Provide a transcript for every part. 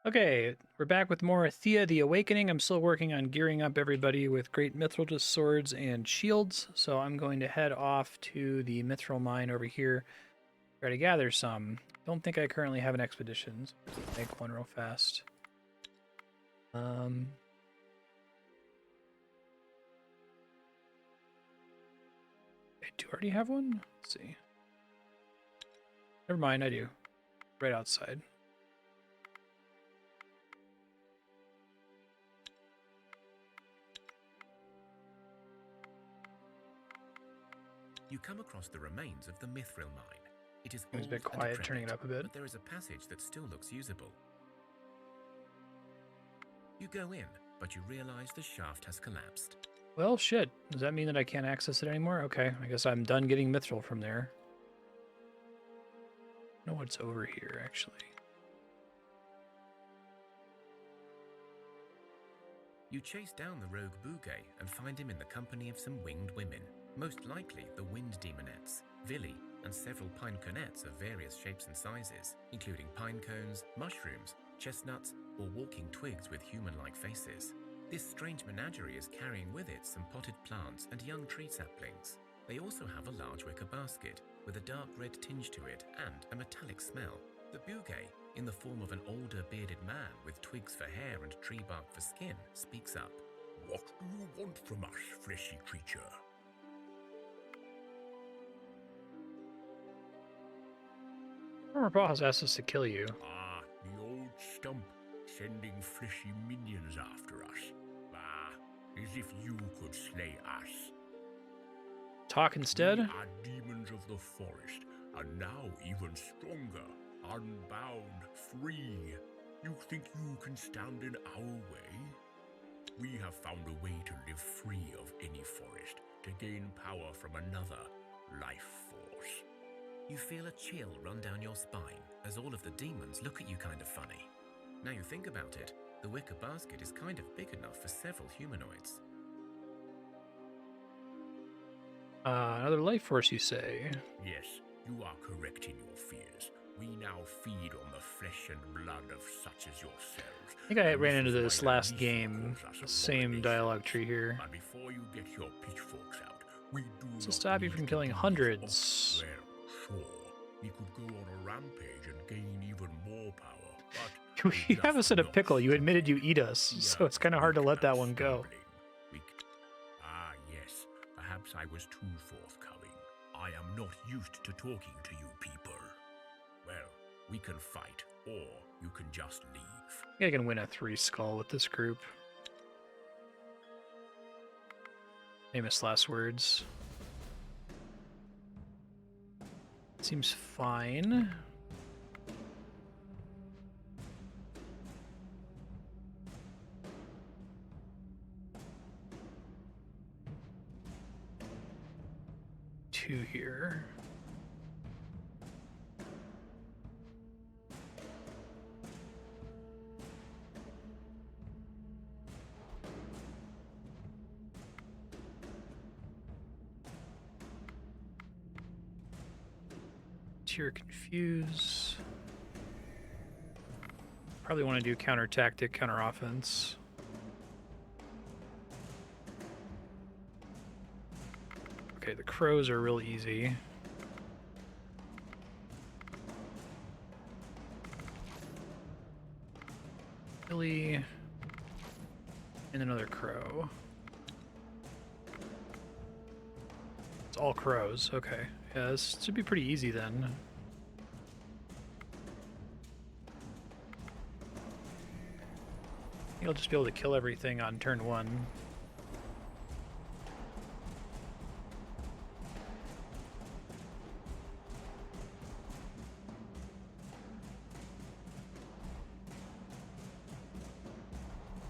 Okay, we're back with more Thea the Awakening. I'm still working on gearing up everybody with great mithril swords and shields, so I'm going to head off to the mithril mine over here, try to gather some. Don't think I currently have an expedition, so make one real fast. I do already have one? Let's see. Never mind, I do. Right outside. You come across the remains of the mithril mine. It is Seems a old bit and quiet, decrepit, turning it up a bit. but there is a passage that still looks usable. You go in, but you realize the shaft has collapsed. Well, shit. Does that mean that I can't access it anymore? Okay, I guess I'm done getting mithril from there. I don't know what's over here, actually. You chase down the rogue Bugay and find him in the company of some winged women, most likely the wind demonettes, Vili, and several pine conettes of various shapes and sizes, including pine cones, mushrooms, chestnuts, or walking twigs with human-like faces. This strange menagerie is carrying with it some potted plants and young tree saplings. They also have a large wicker basket with a dark red tinge to it and a metallic smell. The Bugay, in the form of an older bearded man with twigs for hair and tree bark for skin, speaks up. What do you want from us, fleshy creature? Former boss asked us to kill you. Ah, the old stump, sending fleshy minions after us. Ah, as if you could slay us. Talk instead? We are demons of the forest, and now even stronger, unbound, free. You think you can stand in our way? We have found a way to live free of any forest, to gain power from another life force. You feel a chill run down your spine as all of the demons look at you kind of funny. Now you think about it, the wicker basket is kind of big enough for several humanoids. Another life force, you say? Yes, you are correct in your fears. We now feed on the flesh and blood of such as yourselves. I think I And ran into is why this the last Nisi game. calls us The same abominations. dialogue tree here. But before you get your pitchforks out, we do To not stop you need from to killing do this hundreds. Well, sure, we could go on a rampage and gain even more power, but You we're have us just in a not pickle. You admitted you stupid. eat us, We so are it's kind of hard to weak let that and one go. stumbling. Ah, yes, perhaps I was too forthcoming. I am not used to talking to you people. Well, we can fight, or you can just leave. I think I can win a 3 skull with this group. Famous last words. Seems fine. Two here. Tier confuse. Probably want to do counter tactic, counter offense. Okay, the crows are real easy. Billy. And another crow. It's all crows. Okay. Yeah, this should be pretty easy then. I think I'll just be able to kill everything on turn 1.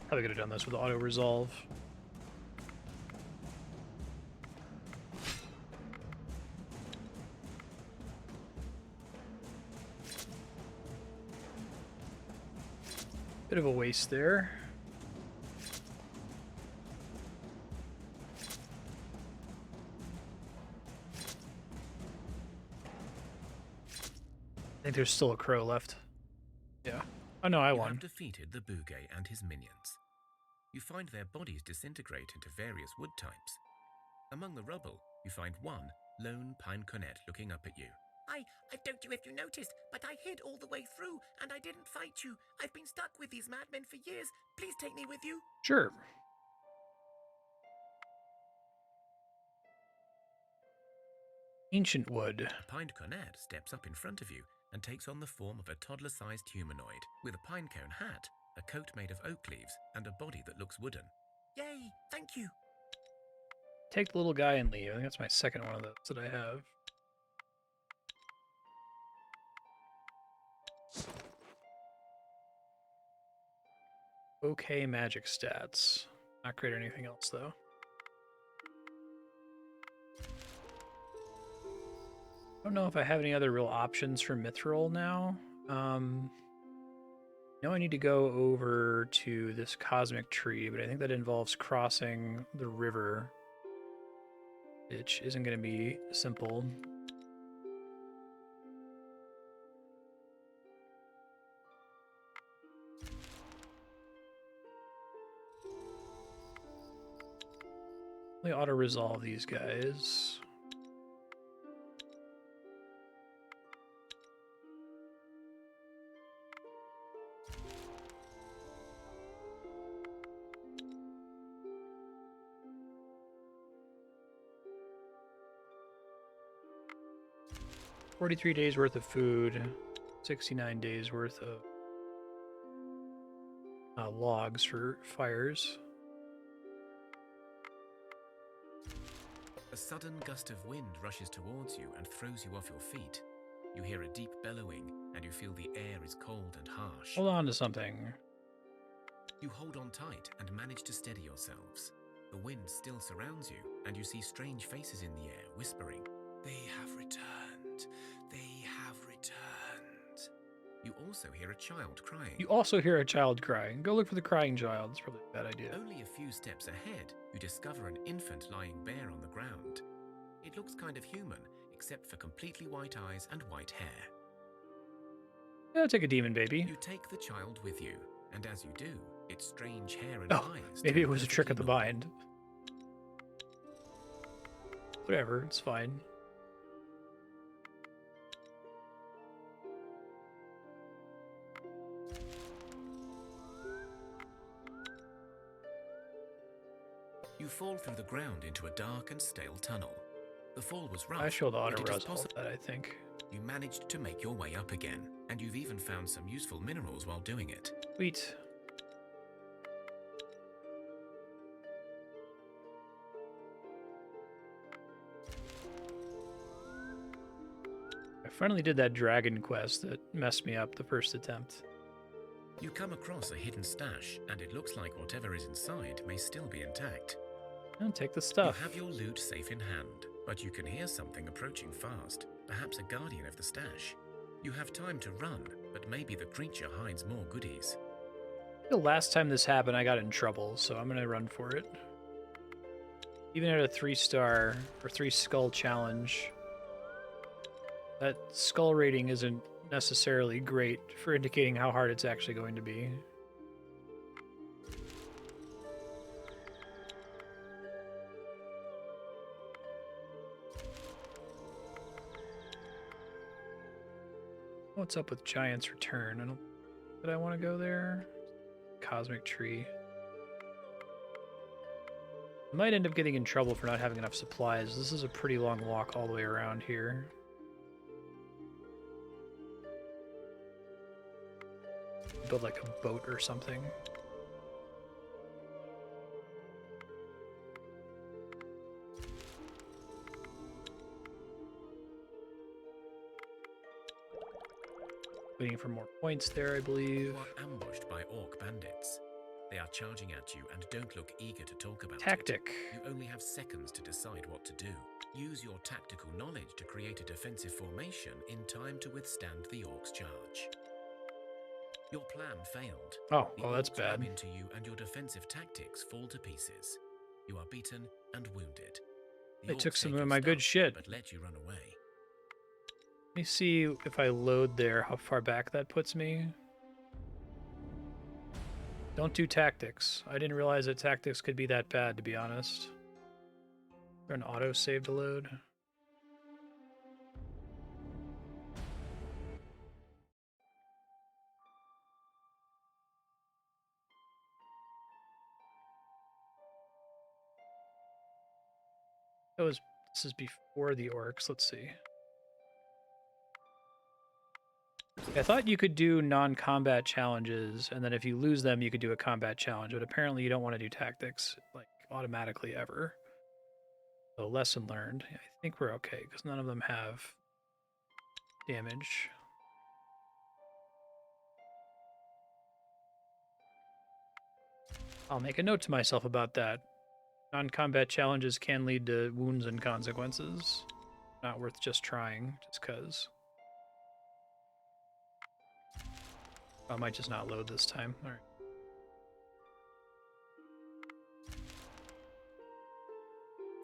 Probably could have done this with auto resolve. Bit of a waste there. I think there's still a crow left. Yeah. Oh no, I You won. have defeated the Bugay and his minions. You find their bodies disintegrate into various wood types. Among the rubble, you find one lone pine cornet looking up at you. I don't know if you noticed, but I hid all the way through and I didn't fight you. I've been stuck with these madmen for years. Please take me with you. Sure. Ancient wood. A pine cornet steps up in front of you and takes on the form of a toddler-sized humanoid with a pine cone hat, a coat made of oak leaves, and a body that looks wooden. Yay, thank you. Take the little guy and leave. I think that's my second one of those that I have. Okay, magic stats. Not great or anything else, though. I don't know if I have any other real options for Mithril now. I know I need to go over to this cosmic tree, but I think that involves crossing the river, which isn't going to be simple. Let me auto-resolve these guys. $43 days worth of food, 69 days worth of logs for fires. A sudden gust of wind rushes towards you and throws you off your feet. You hear a deep bellowing, and you feel the air is cold and harsh. Hold on to something. You hold on tight and manage to steady yourselves. The wind still surrounds you, and you see strange faces in the air, whispering, "They have returned! They have returned!" You also hear a child crying. You also hear a child crying. Go look for the crying child. It's probably a bad idea. Only a few steps ahead, you discover an infant lying bare on the ground. It looks kind of human, except for completely white eyes and white hair. Yeah, take a demon baby. You take the child with you, and as you do, its strange hair and Oh, eyes. maybe it turn was a trick of the perfectly normal. mind. Whatever, it's fine. You fall through the ground into a dark and stale tunnel. The fall was rough, I should but it is auto-resolve possible that, I think. you managed to make your way up again, and you've even found some useful minerals while doing it. Sweet. I finally did that dragon quest that messed me up the first attempt. You come across a hidden stash, and it looks like whatever is inside may still be intact. And take the stuff. You have your loot safe in hand, but you can hear something approaching fast, perhaps a guardian of the stash. You have time to run, but maybe the creature hides more goodies. The last time this happened, I got in trouble, so I'm gonna run for it. Even at a 3-star or 3-skull challenge, that skull rating isn't necessarily great for indicating how hard it's actually going to be. What's up with Giant's Return? Did I want to go there? Cosmic Tree. I might end up getting in trouble for not having enough supplies. This is a pretty long walk all the way around here. Build like a boat or something. Waiting for more points there, I believe. You are ambushed by orc bandits. They are charging at you and don't look eager to talk about Tactic. it. You only have seconds to decide what to do. Use your tactical knowledge to create a defensive formation in time to withstand the orcs' charge. Your plan failed. Oh, The well, that's orcs bad. ram into you and your defensive tactics fall to pieces. You are beaten and wounded. The They took orcs some take of your my good stuff, shit. but let you run away. Let me see if I load there, how far back that puts me. Don't do tactics. I didn't realize that tactics could be that bad, to be honest. Is there an auto save to load? This is before the orcs. Let's see. I thought you could do non-combat challenges, and then if you lose them, you could do a combat challenge. But apparently, you don't want to do tactics like automatically ever. So lesson learned. I think we're okay because none of them have damage. I'll make a note to myself about that. Non-combat challenges can lead to wounds and consequences. Not worth just trying, just cause. I might just not load this time. All right.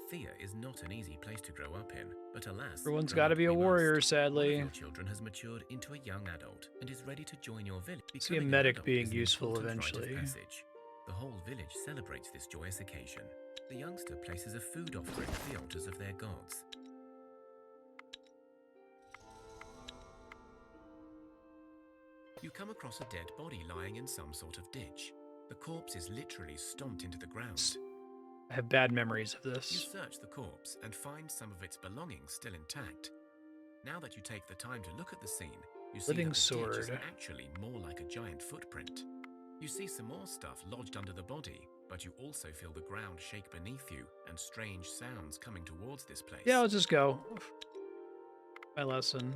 Thea is not an easy place to grow up in, but alas, Everyone's grow got to up be a we warrior, must. sadly. One of your children has matured into a young adult and is ready to join your village. See a Becoming an medic adult being is an useful important rite of eventually. passage. The whole village celebrates this joyous occasion. The youngster places a food offering at the altars of their gods. You come across a dead body lying in some sort of ditch. The corpse is literally stomped into the ground. I have bad memories of You this. search the corpse and find some of its belongings still intact. Now that you take the time to look at the scene, you see Living that the ditch is sword. actually more like a giant footprint. You see some more stuff lodged under the body, but you also feel the ground shake beneath you and strange sounds coming towards this place. Yeah, I'll just go. My lesson.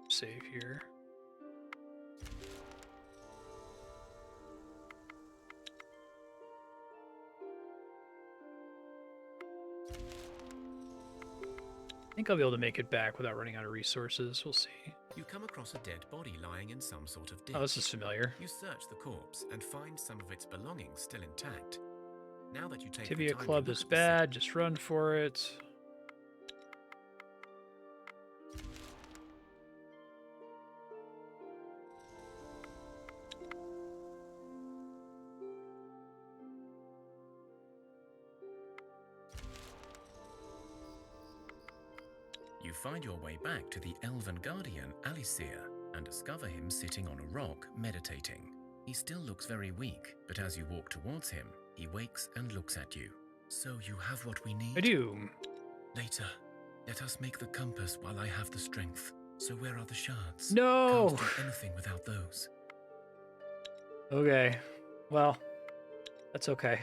Save here. I think I'll be able to make it back without running out of resources. We'll see. You come across a dead body lying in some sort of ditch. Oh, this is familiar. You search the corpse and find some of its belongings still intact. Now that you take Tibia the time club to look is at the bad. Just run for it. You find your way back to the elven guardian, Alicia, and discover him sitting on a rock, meditating. He still looks very weak, but as you walk towards him, he wakes and looks at you. So you have what we need? I do. Later, let us make the compass while I have the strength. So where are the shards? No! Can't do anything without those. Okay. Well, that's okay.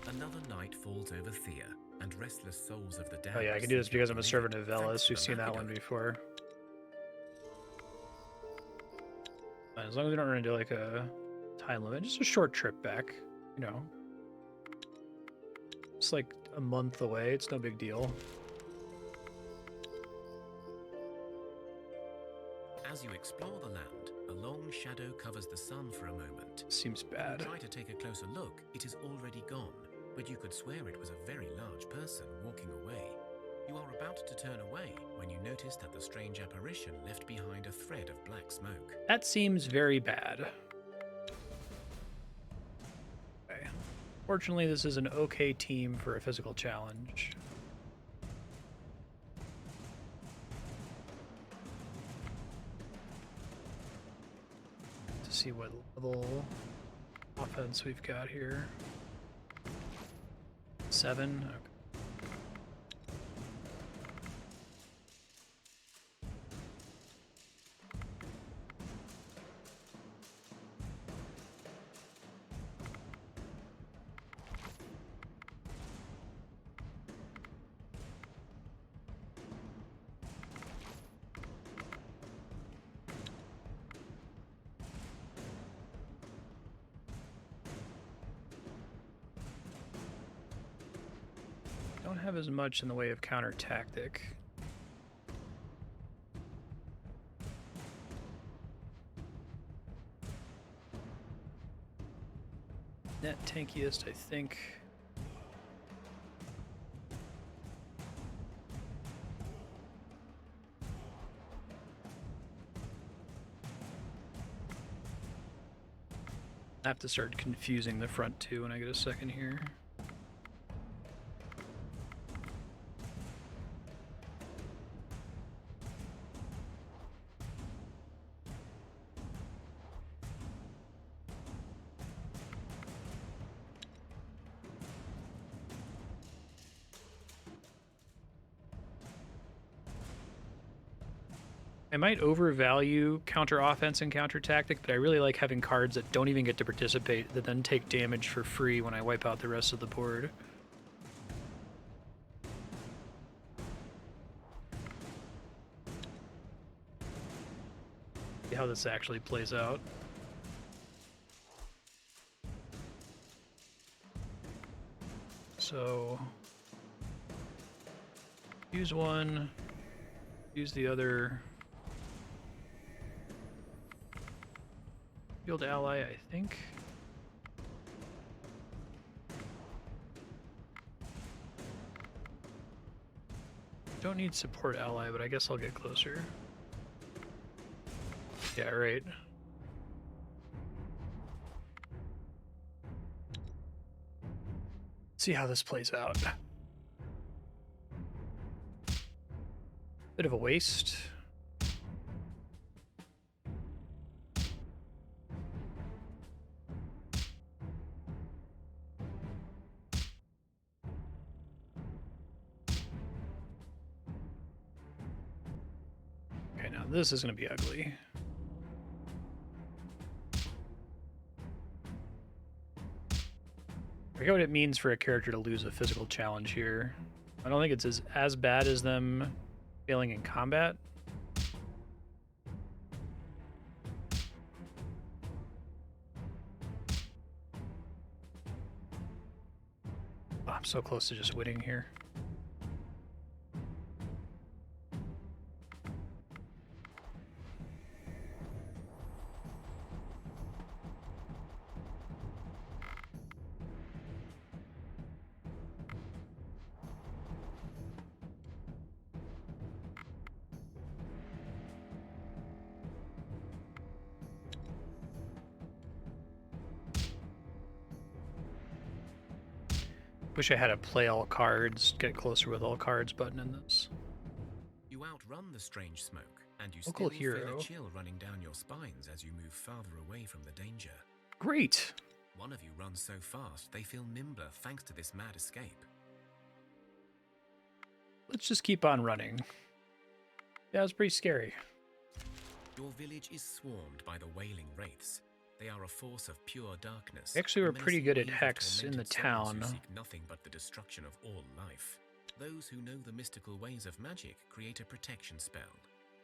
Another night falls over Thea, and restless souls of the damned. Oh yeah, I can do this because I'm a servant of Velis. We've seen that one before. As long as we don't run into like a time limit, just a short trip back, you know. It's like a month away, it's no big deal. As you explore the land, a long shadow covers the sun for a moment. Seems When bad. you try to take a closer look, it is already gone, but you could swear it was a very large person walking away. You are about to turn away when you notice that the strange apparition left behind a thread of black smoke. That seems very bad. Okay. Fortunately, this is an okay team for a physical challenge. To see what level offense we've got here. 7. Okay. Don't have as much in the way of counter tactic. Net tankiest, I think. I have to start confusing the front too when I get a second here. I might overvalue counter offense and counter tactic, but I really like having cards that don't even get to participate that then take damage for free when I wipe out the rest of the board. See how this actually plays out. So use one, use the other. Field ally, I think. Don't need support ally, but I guess I'll get closer. Yeah, right. See how this plays out. Bit of a waste. Okay, now this is going to be ugly. I forget what it means for a character to lose a physical challenge here. I don't think it's as bad as them failing in combat. Oh, I'm so close to just winning here. Wish I had a play all cards, get closer with all cards button in this. You outrun the strange smoke, and you Local still feel hero. a chill running down your spines as you move farther away from the danger. Great! One of you runs so fast they feel nimbler thanks to this mad escape. Let's just keep on running. Yeah, it's pretty scary. Your village is swarmed by the wailing wraiths. They are a force of pure darkness. Actually, we're pretty good at evil, Hex in the tormented souls town. who seek nothing but the destruction of all life. Those who know the mystical ways of magic create a protection spell.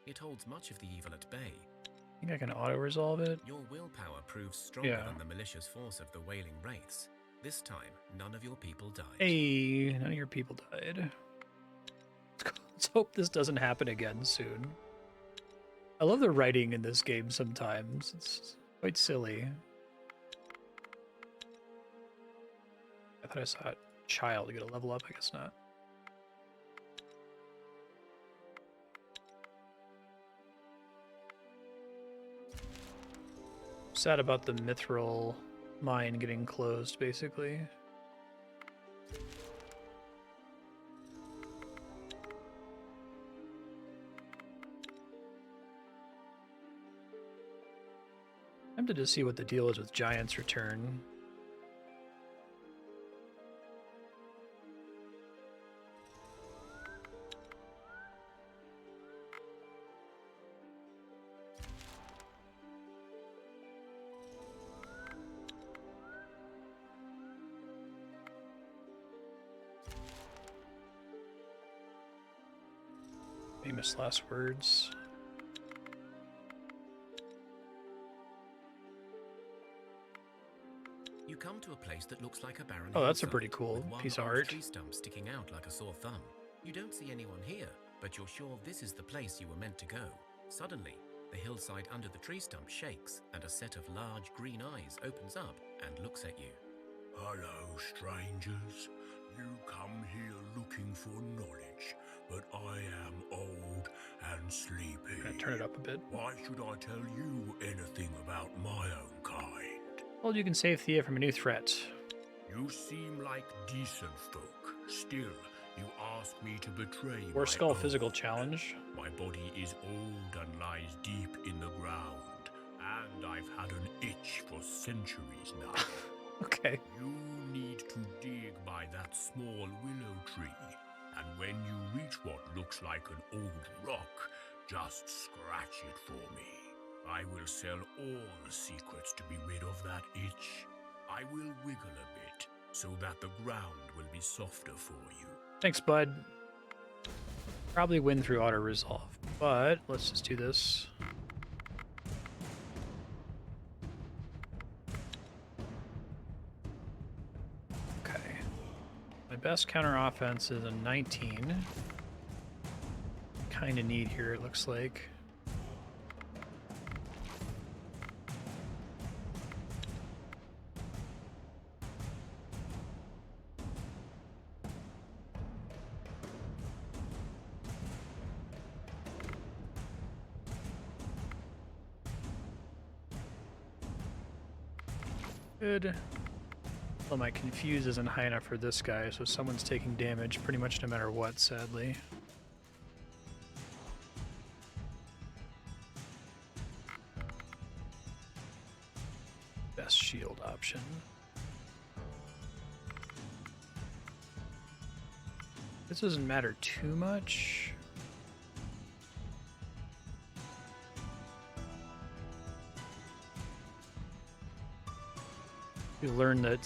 It holds much of the evil at bay. I think I can auto-resolve it. Your willpower proves stronger Yeah. than the malicious force of the wailing wraiths. This time, none of your people died. Hey, none of your people died. Let's hope this doesn't happen again soon. I love the writing in this game sometimes. It's quite silly. I thought I saw a child get a level up. I guess not. Sad about the mithril mine getting closed, basically. I'm tempted to see what the deal is with Giant's Return. Famous last words. You come to a place that looks like a barren Oh, that's a hillside, pretty cool with one piece of orange art. tree stump sticking out like a sore thumb. You don't see anyone here, but you're sure this is the place you were meant to go. Suddenly, the hillside under the tree stump shakes, and a set of large green eyes opens up and looks at you. Hello, strangers. You come here looking for knowledge, but I am old and sleepy. Gonna turn it up a bit. Why should I tell you anything about my own kind? Told you can save Thea from a new threat. You seem like decent folk. Still, you ask me to betray War my Skull oath. physical challenge. My body is old and lies deep in the ground, and I've had an itch for centuries now. Okay. You need to dig by that small willow tree, and when you reach what looks like an old rock, just scratch it for me. I will sell all the secrets to be rid of that itch. I will wiggle a bit, so that the ground will be softer for you. Thanks, bud. Probably win through auto resolve, but let's just do this. Okay. My best counter offense is a 19. Kind of need here, it looks like. Good. Well, my confuse isn't high enough for this guy, so someone's taking damage pretty much no matter what, sadly. Best shield option. This doesn't matter too much. You learn that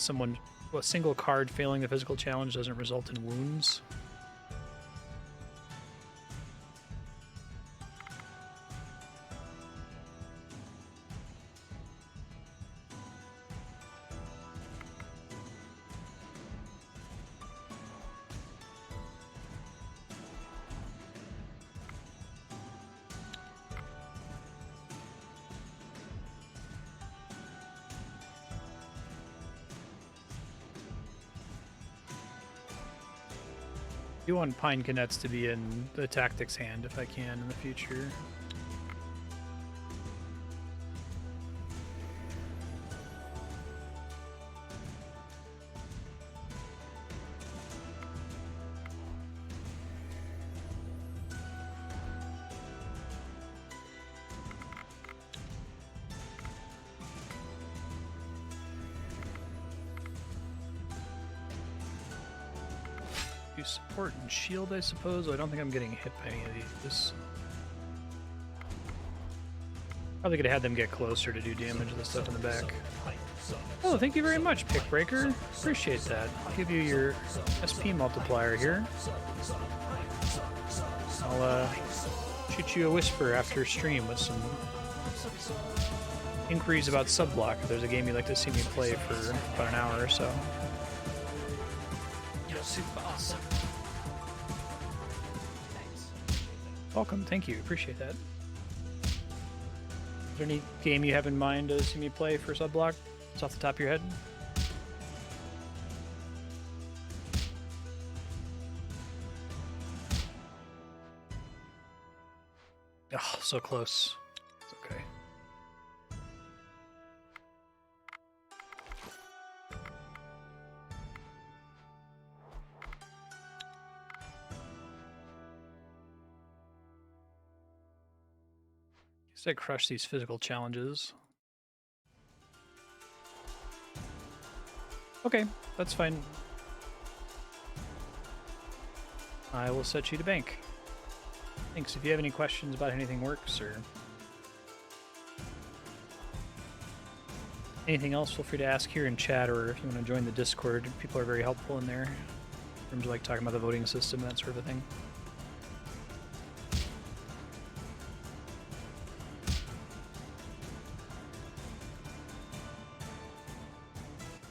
a single card failing the physical challenge doesn't result in wounds. I do want Pine Cadets to be in the tactics hand if I can in the future. Do support and shield, I suppose. I don't think I'm getting hit by any of these. Probably could have had them get closer to do damage to the stuff in the back. Oh, thank you very much, Pickbreaker. Appreciate that. I'll give you your SP multiplier here. I'll shoot you a whisper after stream with some inquiries about Subblock. If there's a game you'd like to see me play for about an hour or so. Super awesome. Welcome, thank you, appreciate that. Is there any game you have in mind to see me play for Subblock? It's off the top of your head? Oh, so close. It's okay. Guess I crush these physical challenges. Okay, that's fine. I will set you to bank. Thanks. If you have any questions about anything works or anything else, feel free to ask here in chat, or if you want to join the Discord, people are very helpful in there in terms of like talking about the voting system, that sort of a thing.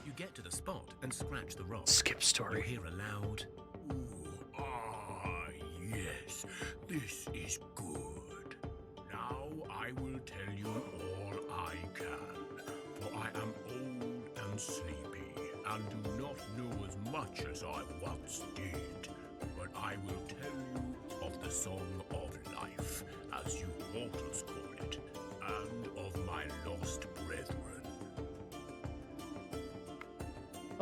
You get to the spot and scratch the rock. Skip You story. hear a loud, Ooh, yes, this is good. Now I will tell you all I can, for I am old and sleepy, and do not know as much as I once did. But I will tell you of the Song of Life, as you mortals call it, and of my lost brethren.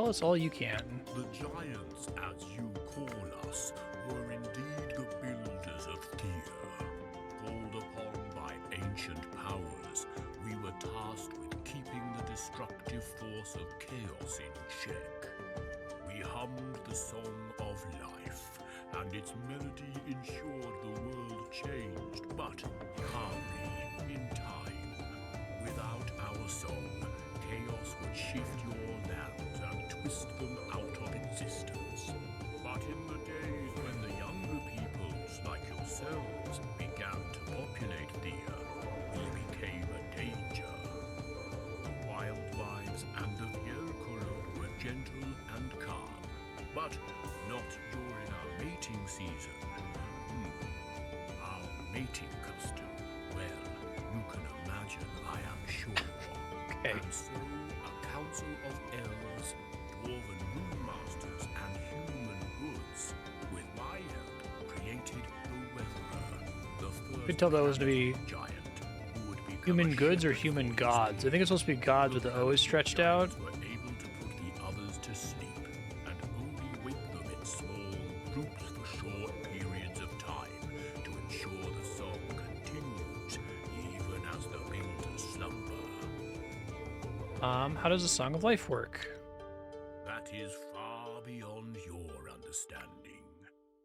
Tell us all you can. The giants, as you call us, were indeed the builders of Thea. Called upon by ancient powers, we were tasked with keeping the destructive force of chaos in check. We hummed the song of life, and its melody ensured the world changed, but calmly, in time. Without our song, chaos would shift your lands and twist them out of existence. But in the days when the younger peoples, like yourselves, began to populate Thea, we became a danger. The wildlives and the Vierkolod were gentle and calm, but not during our mating season. Our mating custom, well, you can imagine, I am sure. Okay. And so, a council of elves, dwarven moonmasters, and human goods, with my help, created the Weatherer, the first Could tell that was to be giant who would become human a goods or shepherd human for his gods. I think it's supposed to be gods with the O is stretched out. giants were able to put the others to sleep and only wake them in small groups for short periods of time to ensure the song continues even as the builders slumber. How does the Song of Life work? That is far beyond your understanding.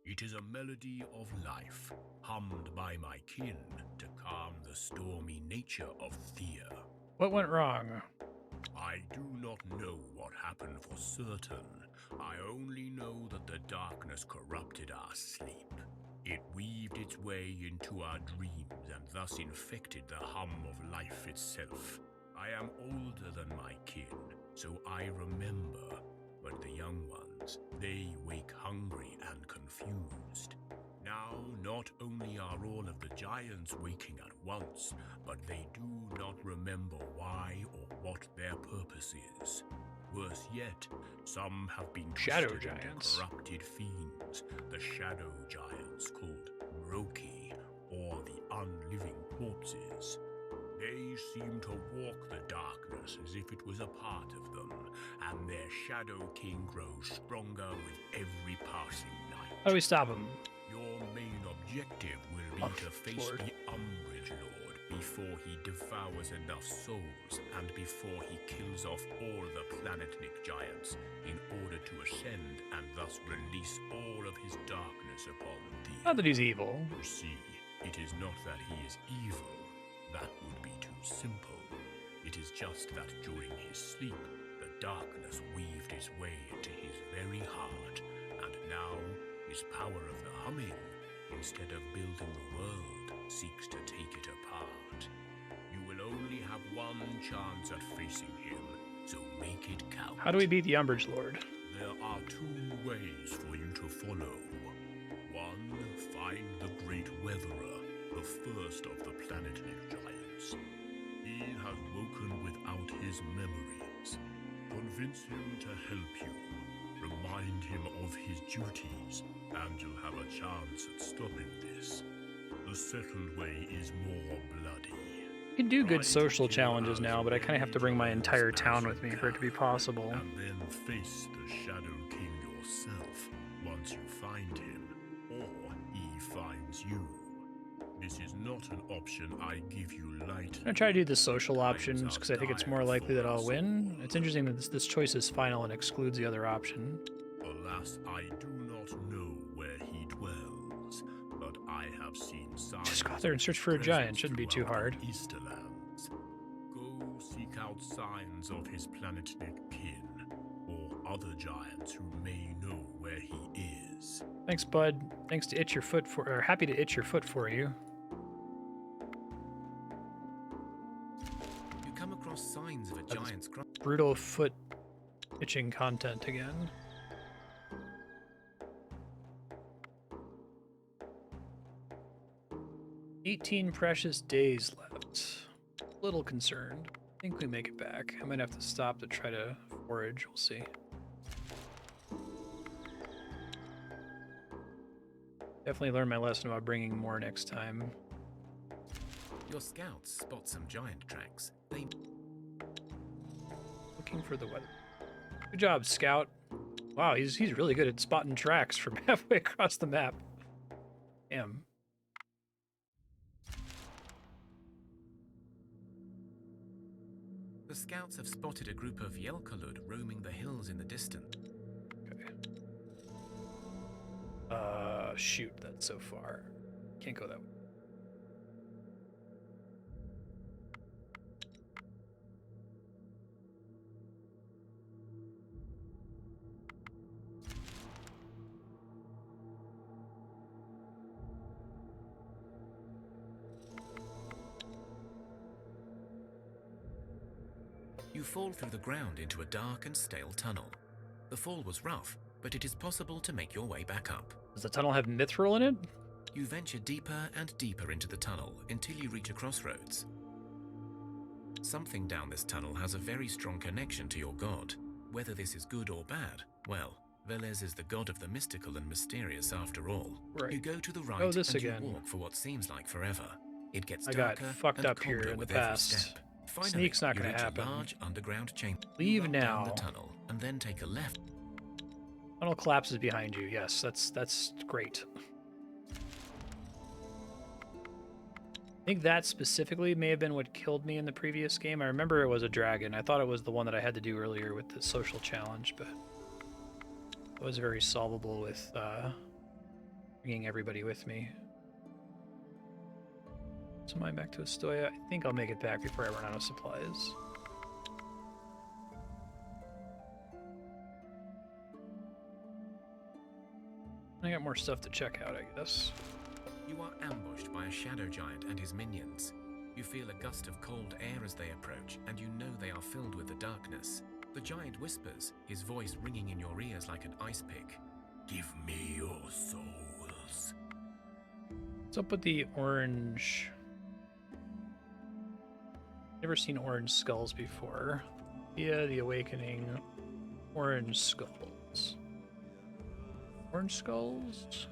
It is a melody of life, hummed by my kin to calm the stormy nature of Thea. What went wrong? I do not know what happened for certain. I only know that the darkness corrupted our sleep. It weaved its way into our dreams and thus infected the hum of life itself. I am older than my kin, so I remember, but the young ones, they wake hungry and confused. Now, not only are all of the giants waking at once, but they do not remember why or what their purpose is. Worse yet, some have been Shadow twisted into giants. corrupted fiends, the shadow giants called Mroki, or the unliving corpses. They seem to walk the darkness as if it was a part of them, and their Shadow King grows stronger with every passing night. How do we stop him? Your main objective will be Oh, to face Lord. the Umbridge Lord before he devours enough souls and before he kills off all the Planetnik giants in order to ascend and thus release all of his darkness upon thee. Not that he's evil. You see, it is not that he is evil. That would be too simple. It is just that during his sleep, the darkness weaved its way into his very heart, and now his power of the humming, instead of building the world, seeks to take it apart. You will only have one chance at facing him, so make it count. How do we beat the Umbridge Lord? There are two ways for you to follow. One, find the Great Weatherer, the first of the Planetnik giants. He has woken without his memories. Convince him to help you. Remind him of his duties, and you'll have a chance at stopping this. The second way is more bloody. You can do good social challenges now, but I kind of have to bring my entire town with me for it to be possible. And then face the Shadow King yourself once you find him, or he finds you. This is not an option I give you lightly. I'm gonna try to do the social options because I think it's more likely that I'll win. It's interesting that this choice is final and excludes the other option. Alas, I do not know where he dwells, but I have seen signs. Just go out there and search for a giant. Shouldn't be too hard. Easterlands. Go seek out signs of his Planetnik kin, or other giants who may know where he is. Thanks, bud. Thanks to itch your foot for, or happy to itch your foot for you. You come across signs of a giant's crop. Brutal foot itching content again. "18 precious days left. Little concerned. I think we make it back. I might have to stop to try to forage. We'll see. Definitely learned my lesson about bringing more next time. Your scouts spot some giant tracks. They Looking for the weather. Good job, Scout. Wow, he's really good at spotting tracks from halfway across the map. Damn. The scouts have spotted a group of Yelkalud roaming the hills in the distance. Okay. Shoot, that's so far. Can't go that way. You fall through the ground into a dark and stale tunnel. The fall was rough, but it is possible to make your way back up. Does the tunnel have mithril in it? You venture deeper and deeper into the tunnel until you reach a crossroads. Something down this tunnel has a very strong connection to your god. Whether this is good or bad, well, Velez is the god of the mystical and mysterious after all. Right. You go to the right this and again. you walk for what seems like forever. It gets I got darker fucked and up here colder in the with every past. step. Finally, Sneak's not you gonna reach happen. a large underground chamber. Leave You run now. down the tunnel and then take a left. Tunnel collapses behind you. Yes, that's great. I think that specifically may have been what killed me in the previous game. I remember it was a dragon. I thought it was the one that I had to do earlier with the social challenge, but it was very solvable with bringing everybody with me. So am I back to Astoya? I think I'll make it back before I run out of supplies. I got more stuff to check out, I guess. You are ambushed by a shadow giant and his minions. You feel a gust of cold air as they approach, and you know they are filled with the darkness. The giant whispers, his voice ringing in your ears like an ice pick. Give me your souls. What's up with the orange? Never seen orange skulls before. Yeah, the awakening. Orange skulls. Orange skulls?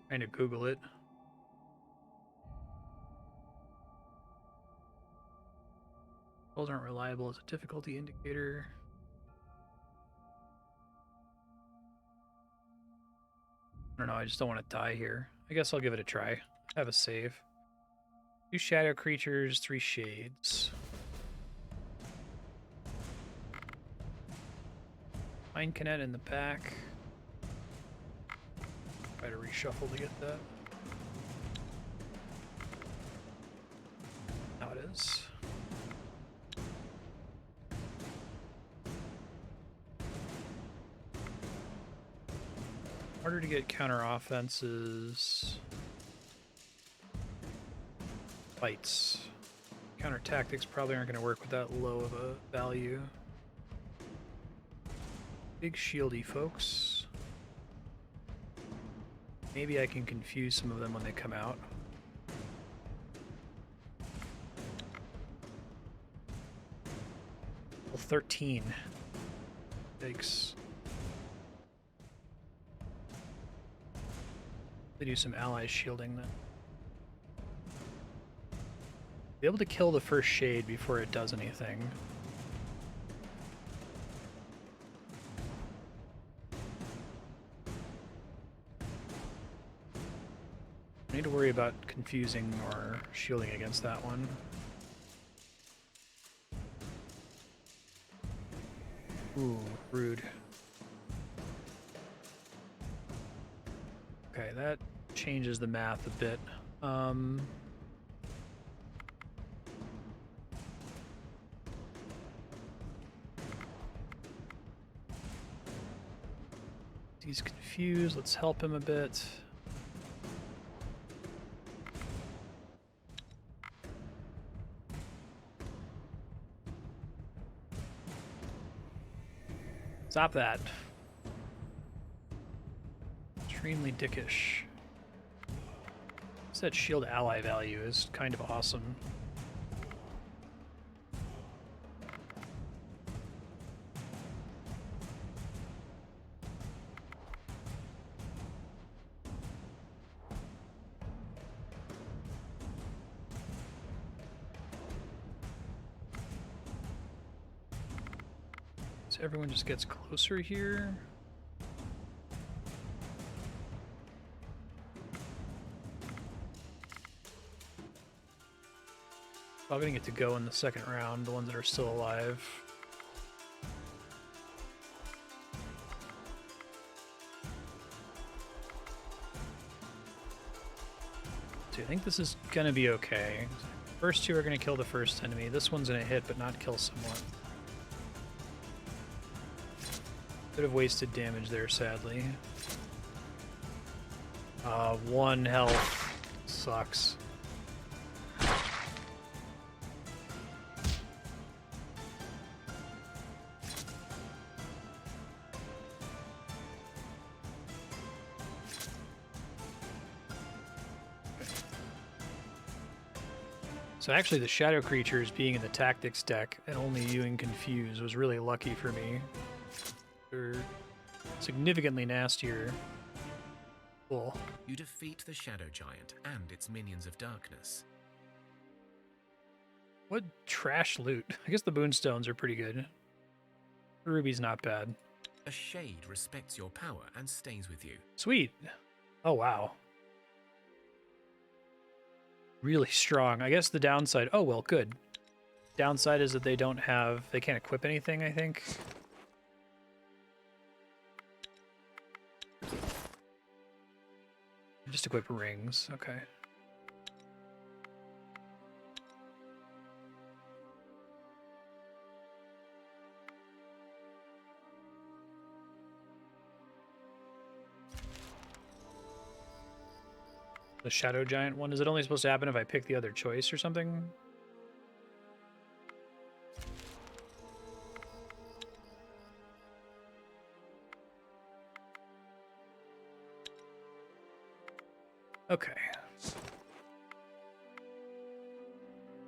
Trying to Google it. Those aren't reliable as a difficulty indicator. I don't know, I just don't want to die here. I guess I'll give it a try. Have a save. 2 shadow creatures, 3 shades. Pine Canet in the back. Try to reshuffle to get that. Now it is. Harder to get counter offenses. Fights. Counter tactics probably aren't going to work with that low of a value. Big shieldy folks. Maybe I can confuse some of them when they come out. Well, 13. Yikes. They do some ally shielding then. Be able to kill the first shade before it does anything. I need to worry about confusing or shielding against that one. Ooh, rude. Okay, that changes the math a bit. He's confused. Let's help him a bit. Stop that. Extremely dickish. That shield ally value is kind of awesome. everyone just gets closer here. Probably gonna get to go in the second round, the ones that are still alive. So I think this is gonna be okay. First two are gonna kill the first enemy. This one's gonna hit but not kill someone. Could have wasted damage there, sadly. 1 health. Sucks. So actually the shadow creatures being in the tactics deck and only using confuse was really lucky for me. They're significantly nastier. Cool. You defeat the Shadow Giant and its minions of darkness. What trash loot. I guess the boonstones are pretty good. The ruby's not bad. A shade respects your power and stays with you. Sweet. Oh wow. Really strong. I guess the downside, oh well, good. Downside is that they can't equip anything, I think. Just equip rings, okay. The Shadow Giant one, is it only supposed to happen if I pick the other choice or something? Okay.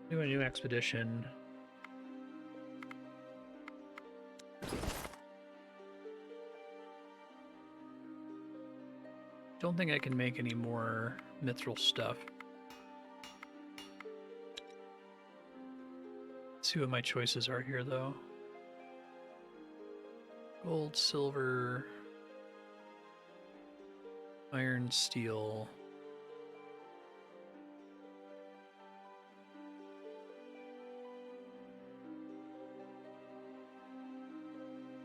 Do a new expedition. Don't think I can make any more mithril stuff. Let's see what my choices are here, though. Gold, silver, iron, steel.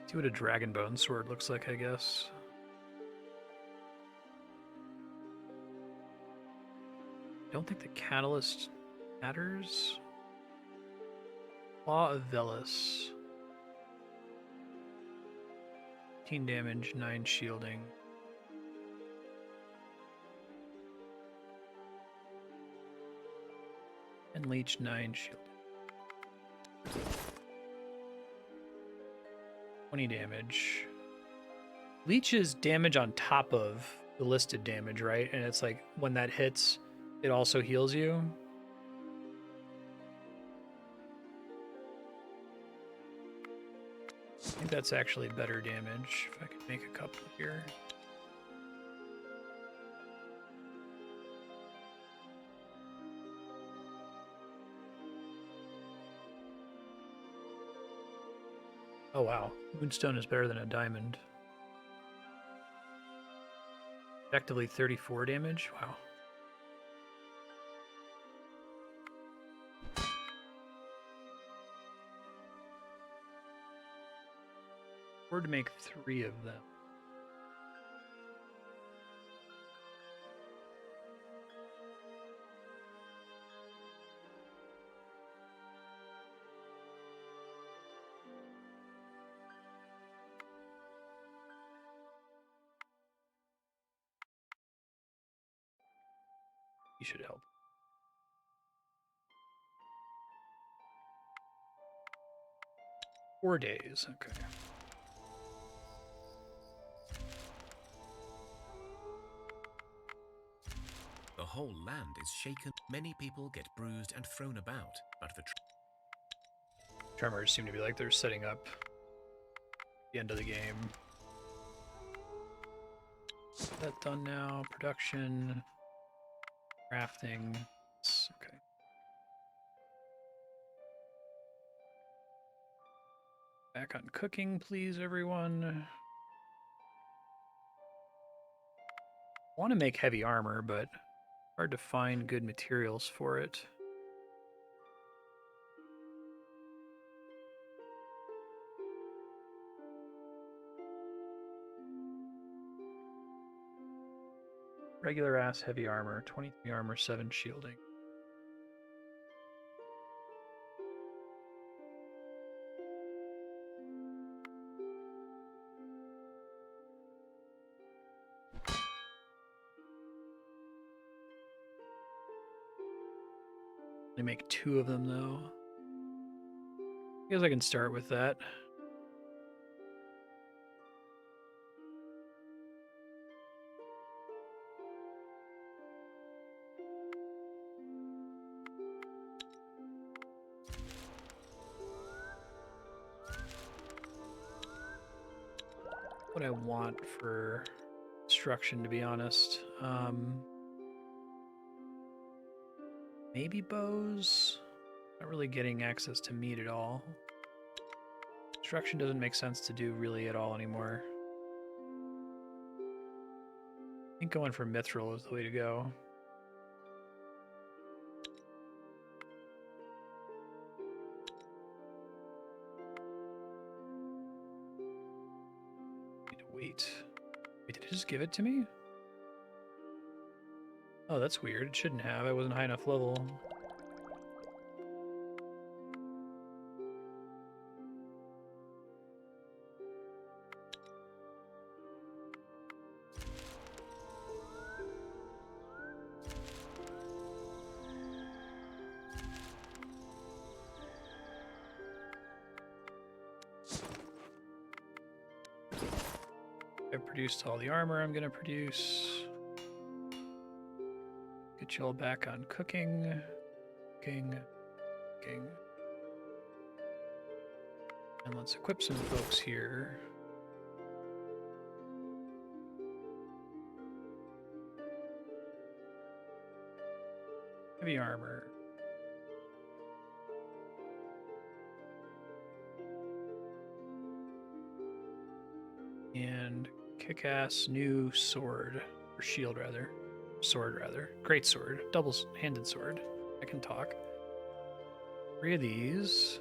See what a dragonbone sword looks like, I guess. Don't think the catalyst matters. Claw of Velis. 15 damage, 9 shielding. And leech 9 shielding. 20 damage. Leech is damage on top of the listed damage, right? And it's like when that hits, it also heals you. I think that's actually better damage if I could make a couple here. Oh wow, Moonstone is better than a diamond. Effectively 34 damage, wow. Or to make 3 of them. You should help. Four days, okay. The whole land is shaken. Many people get bruised and thrown about, but the Tremors seem to be like they're setting up the end of the game. That done now. Production, crafting. Okay. Back on cooking, please, everyone. I want to make heavy armor, but hard to find good materials for it. Regular ass heavy armor, 23 armor, 7 shielding. They make 2 of them though. I guess I can start with that. What I want for construction, to be honest. Maybe bows? Not really getting access to meat at all. Construction doesn't make sense to do really at all anymore. I think going for mithril is the way to go. Need to wait. Wait, did it just give it to me? Oh, that's weird. It shouldn't have. I wasn't high enough level. I've produced all the armor I'm gonna produce. Get you all back on cooking. Cooking. And let's equip some folks here. Heavy armor. And kick-ass new sword. Or shield, rather. Sword, rather. Great sword. Double-handed sword. I can talk. 3 of these.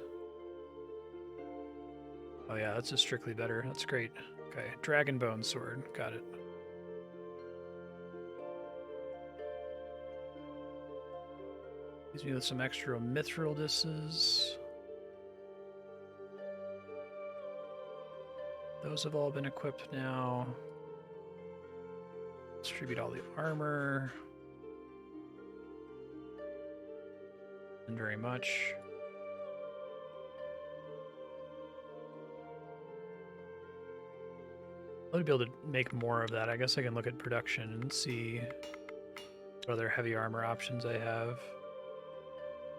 Oh yeah, that's just strictly better. That's great. Okay, dragon bone sword. Got it. Leaves me with some extra mithril discs. Those have all been equipped now. Distribute all the armor. And very much. I'd be able to make more of that. I guess I can look at production and see what other heavy armor options I have.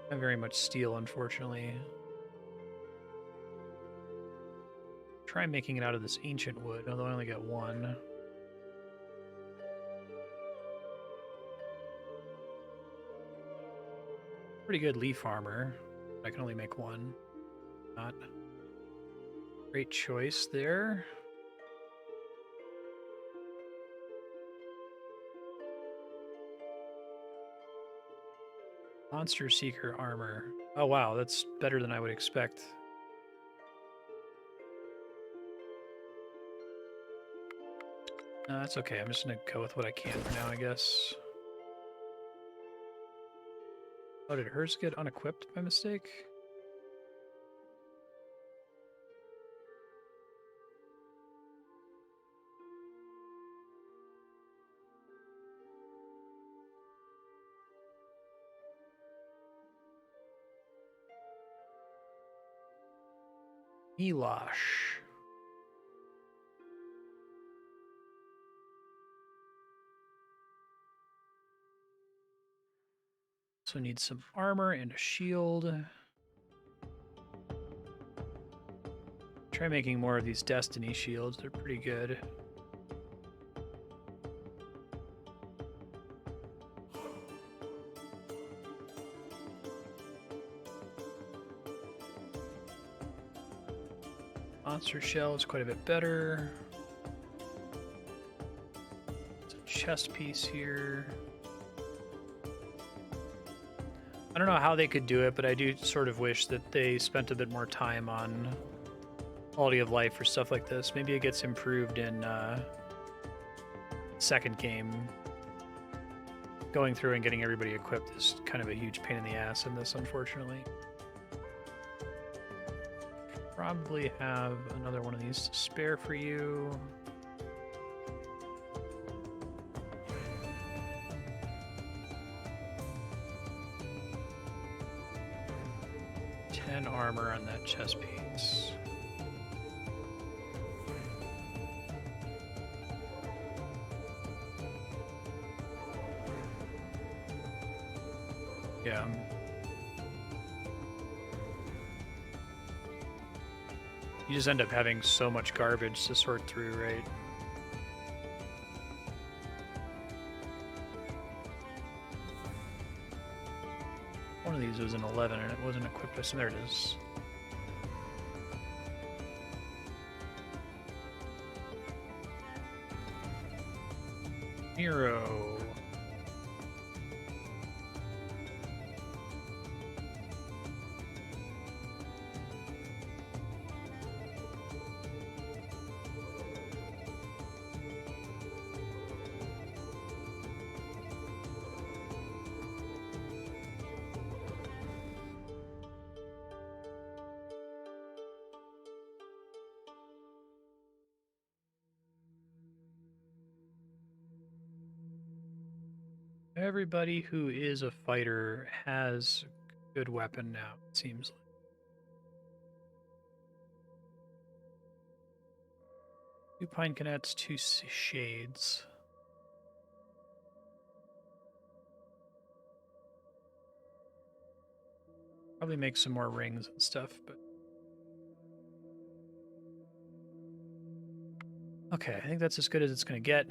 I have very much steel, unfortunately. Try making it out of this ancient wood, although I only got 1. Pretty good leaf armor. I can only make 1. Not great choice there. Monster Seeker armor. Oh wow, that's better than I would expect. No, that's okay. I'm just gonna go with what I can for now, I guess. Oh, did hers get unequipped by mistake? Elash. So need some armor and a shield. Try making more of these Destiny shields. They're pretty good. Monster shell is quite a bit better. There's a chest piece here. I don't know how they could do it, but I do sort of wish that they spent a bit more time on quality of life for stuff like this. Maybe it gets improved in second game. Going through and getting everybody equipped is kind of a huge pain in the ass in this, unfortunately. Probably have another one of these to spare for you. Armor on that chest piece. Yeah. You just end up having so much garbage to sort through, right? One of these was an 11 and it wasn't equipped with, so there it is. Hero. Everybody who is a fighter has a good weapon now, it seems like. Two pine canets, two shades. Probably make some more rings and stuff, but okay, I think that's as good as it's going to get.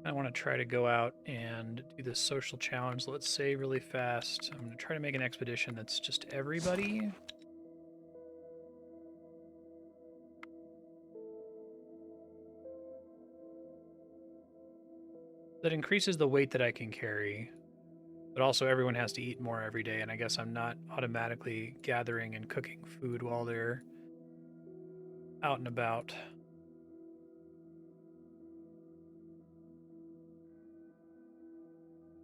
I want to try to go out and do this social challenge. Let's say really fast. I'm going to try to make an expedition that's just everybody. That increases the weight that I can carry, but also everyone has to eat more every day, and I guess I'm not automatically gathering and cooking food while they're out and about.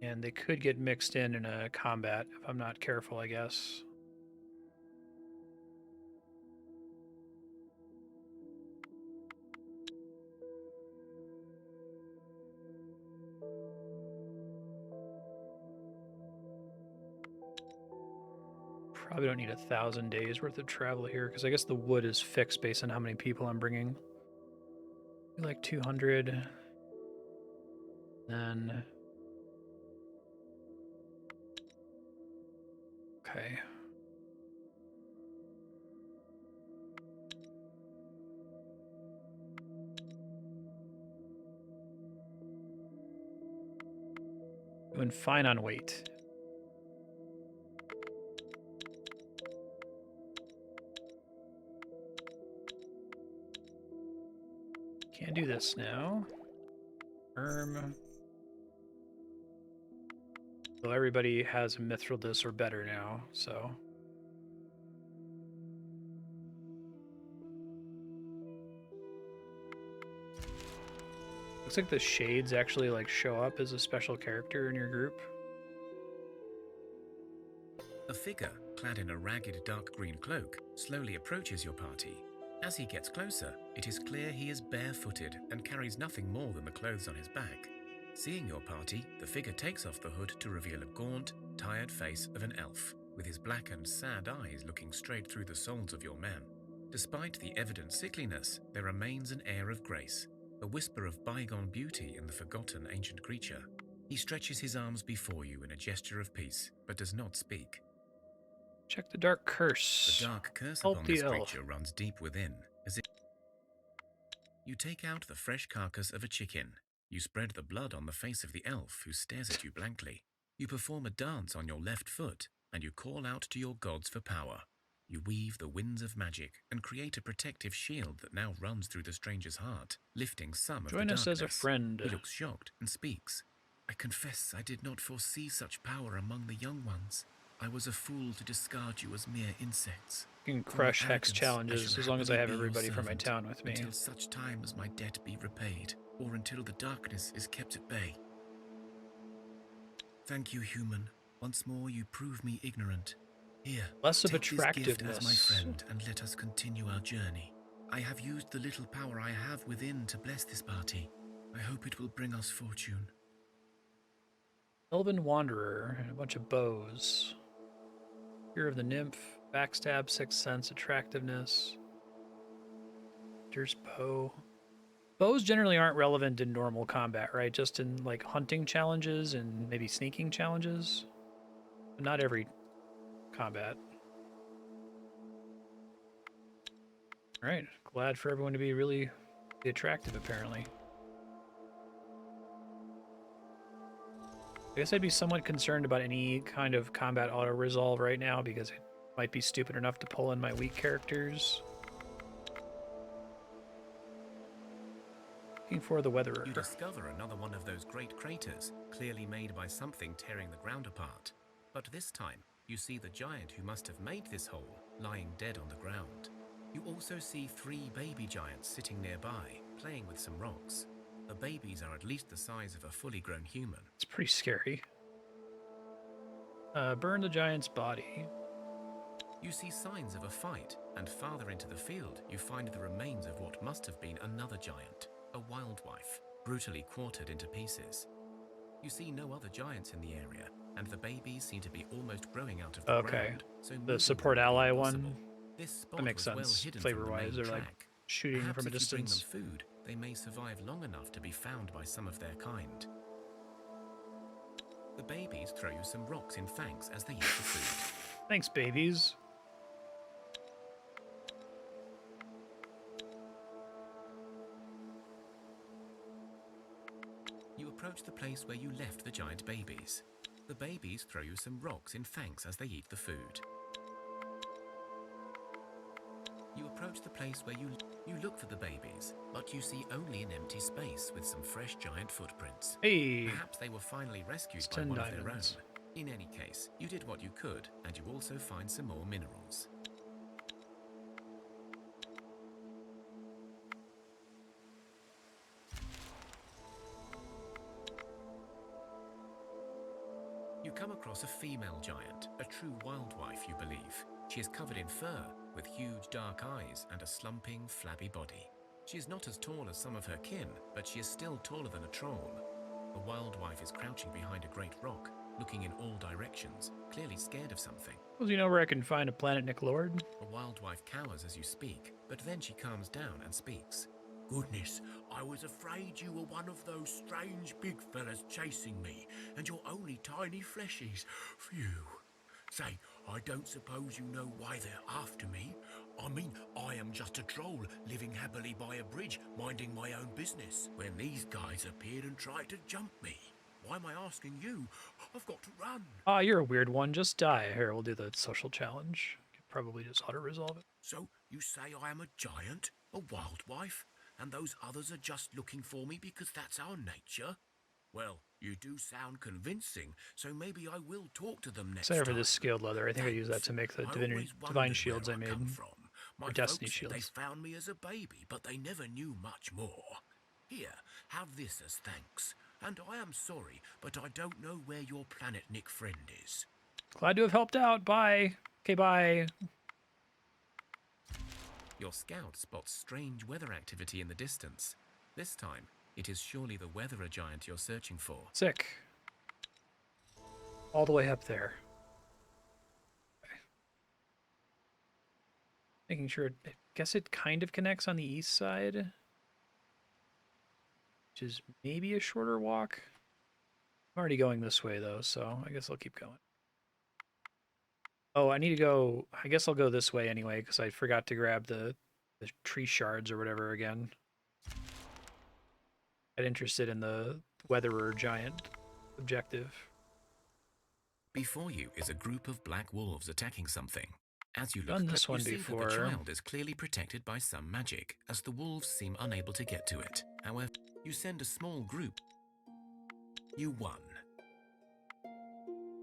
And they could get mixed in a combat if I'm not careful, I guess. Probably don't need 1,000 days worth of travel here, because I guess the wood is fixed based on how many people I'm bringing. Like 200. Then... okay. Doing fine on weight. Can't do this now. So everybody has a mithril disc or better now, so. Looks like the shades actually like show up as a special character in your group. A figure, clad in a ragged dark green cloak, slowly approaches your party. As he gets closer, it is clear he is barefooted and carries nothing more than the clothes on his back. Seeing your party, the figure takes off the hood to reveal a gaunt, tired face of an elf, with his black and sad eyes looking straight through the souls of your men. Despite the evident sickliness, there remains an air of grace, a whisper of bygone beauty in the forgotten ancient creature. He stretches his arms before you in a gesture of peace, but does not speak. Check the dark curse. The dark curse Help upon the this elf. creature runs deep within, as if you take out the fresh carcass of a chicken. You spread the blood on the face of the elf, who stares at you blankly. You perform a dance on your left foot, and you call out to your gods for power. You weave the winds of magic and create a protective shield that now runs through the stranger's heart, lifting some of the Join us darkness. as a friend. He looks shocked and speaks. I confess I did not foresee such power among the young ones. I was a fool to discard you as mere insects. You can For my crush hex arrogance, I challenges shall as long as I have happily be your everybody from my servant town with me. until such time as my debt be repaid, or until the darkness is kept at bay. Thank you, human. Once more you prove me ignorant. Here, Less of take this gift attractiveness. as my friend and let us continue our journey. I have used the little power I have within to bless this party. I hope it will bring us fortune. Elven Wanderer and a bunch of bows. Fear of the Nymph, Backstab, Sixth Sense, Attractiveness. Hunter's Bow. Bows generally aren't relevant in normal combat, right? Just in like hunting challenges and maybe sneaking challenges. But not every combat. Alright, glad for everyone to be really attractive apparently. I guess I'd be somewhat concerned about any kind of combat auto-resolve right now because it might be stupid enough to pull in my weak characters. Looking for the Weatherer. You discover another one of those great craters, clearly made by something tearing the ground apart. But this time, you see the giant who must have made this hole, lying dead on the ground. You also see 3 baby giants sitting nearby, playing with some rocks. The babies are at least the size of a fully grown human. It's pretty scary. Burn the giant's body. You see signs of a fight, and farther into the field, you find the remains of what must have been another giant, a wildwife, brutally quartered into pieces. You see no other giants in the area, and the babies seem to be almost growing out of the ground. So the support ally one. This spot That makes was well sense hidden flavor-wise. from the They're main like track. shooting Perhaps from a if you bring them distance. food, they may survive long enough to be found by some of their kind. The babies throw you some rocks in thanks as they eat the food. Thanks, babies. You approach the place where you left the giant babies. The babies throw you some rocks in thanks as they eat the food. You approach the place where you look for the babies, but you see only an empty space with some fresh giant footprints. Hey, Perhaps they were finally rescued it's by 10 one of their own. diamonds. In any case, you did what you could, and you also find some more minerals. You come across a female giant, a true wildwife, you believe. She is covered in fur, with huge dark eyes and a slumping, flabby body. She is not as tall as some of her kin, but she is still taller than a troll. The wildwife is crouching behind a great rock, looking in all directions, clearly scared of something. Well, you know where I can find a planet, Nick Lord? The wildwife cowers as you speak, but then she calms down and speaks. Goodness, I was afraid you were one of those strange big fellas chasing me, and you're only tiny fleshies. Phew. Say, I don't suppose you know why they're after me? I mean, I am just a troll living happily by a bridge, minding my own business, when these guys appeared and tried to jump me. Why am I asking you? I've got to run. Ah, you're a weird one. Just die. Here, we'll do the social challenge. Could probably just auto-resolve it. So, you say I am a giant, a wildwife, and those others are just looking for me because that's our nature? Well, you do sound convincing, so maybe I will talk to them next Except for time. this scaled leather. I think I use that to make the I divine always wondered divine shields where I made. come from. My Or Destiny folks said they shields. found me as a baby, but they never knew much more. Here, have this as thanks. And I am sorry, but I don't know where your planet Nick friend is. Glad to have helped out. Bye. Okay, bye. Your scout spots strange weather activity in the distance. This time, it is surely the Weatherer giant you're searching for. Sick. All the way up there. Okay. Making sure. I guess it kind of connects on the east side. Which is maybe a shorter walk. I'm already going this way though, so I guess I'll keep going. Oh, I need to go. I guess I'll go this way anyway because I forgot to grab the tree shards or whatever again. Get interested in the Weatherer giant objective. Before you is a group of black wolves attacking something. As you Done look, this you one see that before. the child is clearly protected by some magic, as the wolves seem unable to get to it. However, you send a small group. You won.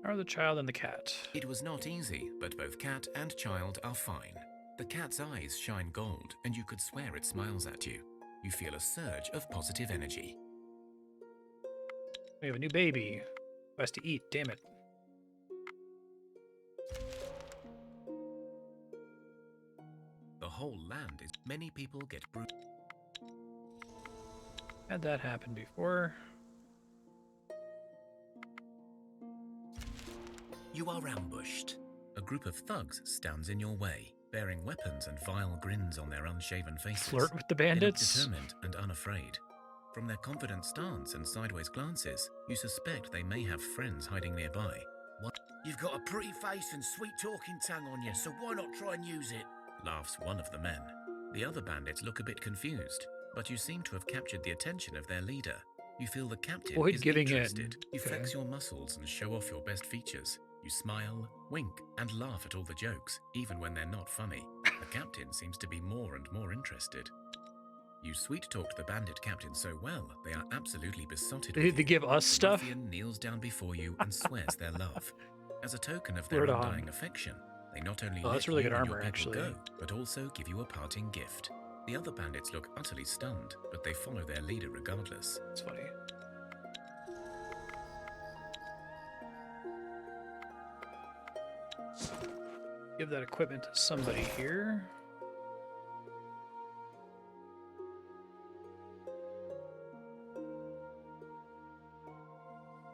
How are the child and the cat? It was not easy, but both cat and child are fine. The cat's eyes shine gold, and you could swear it smiles at you. You feel a surge of positive energy. We have a new baby. Who has to eat, damn it. The whole land is... Many people get bruised. Had that happen before. You are ambushed. A group of thugs stands in your way, bearing weapons and vile grins on their unshaven faces. Flirt with the They look bandits? determined and unafraid. From their confident stance and sideways glances, you suspect they may have friends hiding nearby. What? You've got a pretty face and sweet talking tongue on you, so why not try and use it? Laughs one of the men. The other bandits look a bit confused, but you seem to have captured the attention of their leader. You feel the captain Avoid is giving in. interested. You Okay. flex your muscles and show off your best features. You smile, wink, and laugh at all the jokes, even when they're not funny. The captain seems to be more and more interested. You sweet-talked the bandit captain so well, they are absolutely besotted with They you. give us The stuff? ruffian kneels down before you and swears their love. As a token of their Flirt on. undying affection, they not only Oh, let that's really you good and your armor, people actually. go, but also give you a parting gift. The other bandits look utterly stunned, but they follow their leader regardless. That's funny. Give that equipment to somebody here.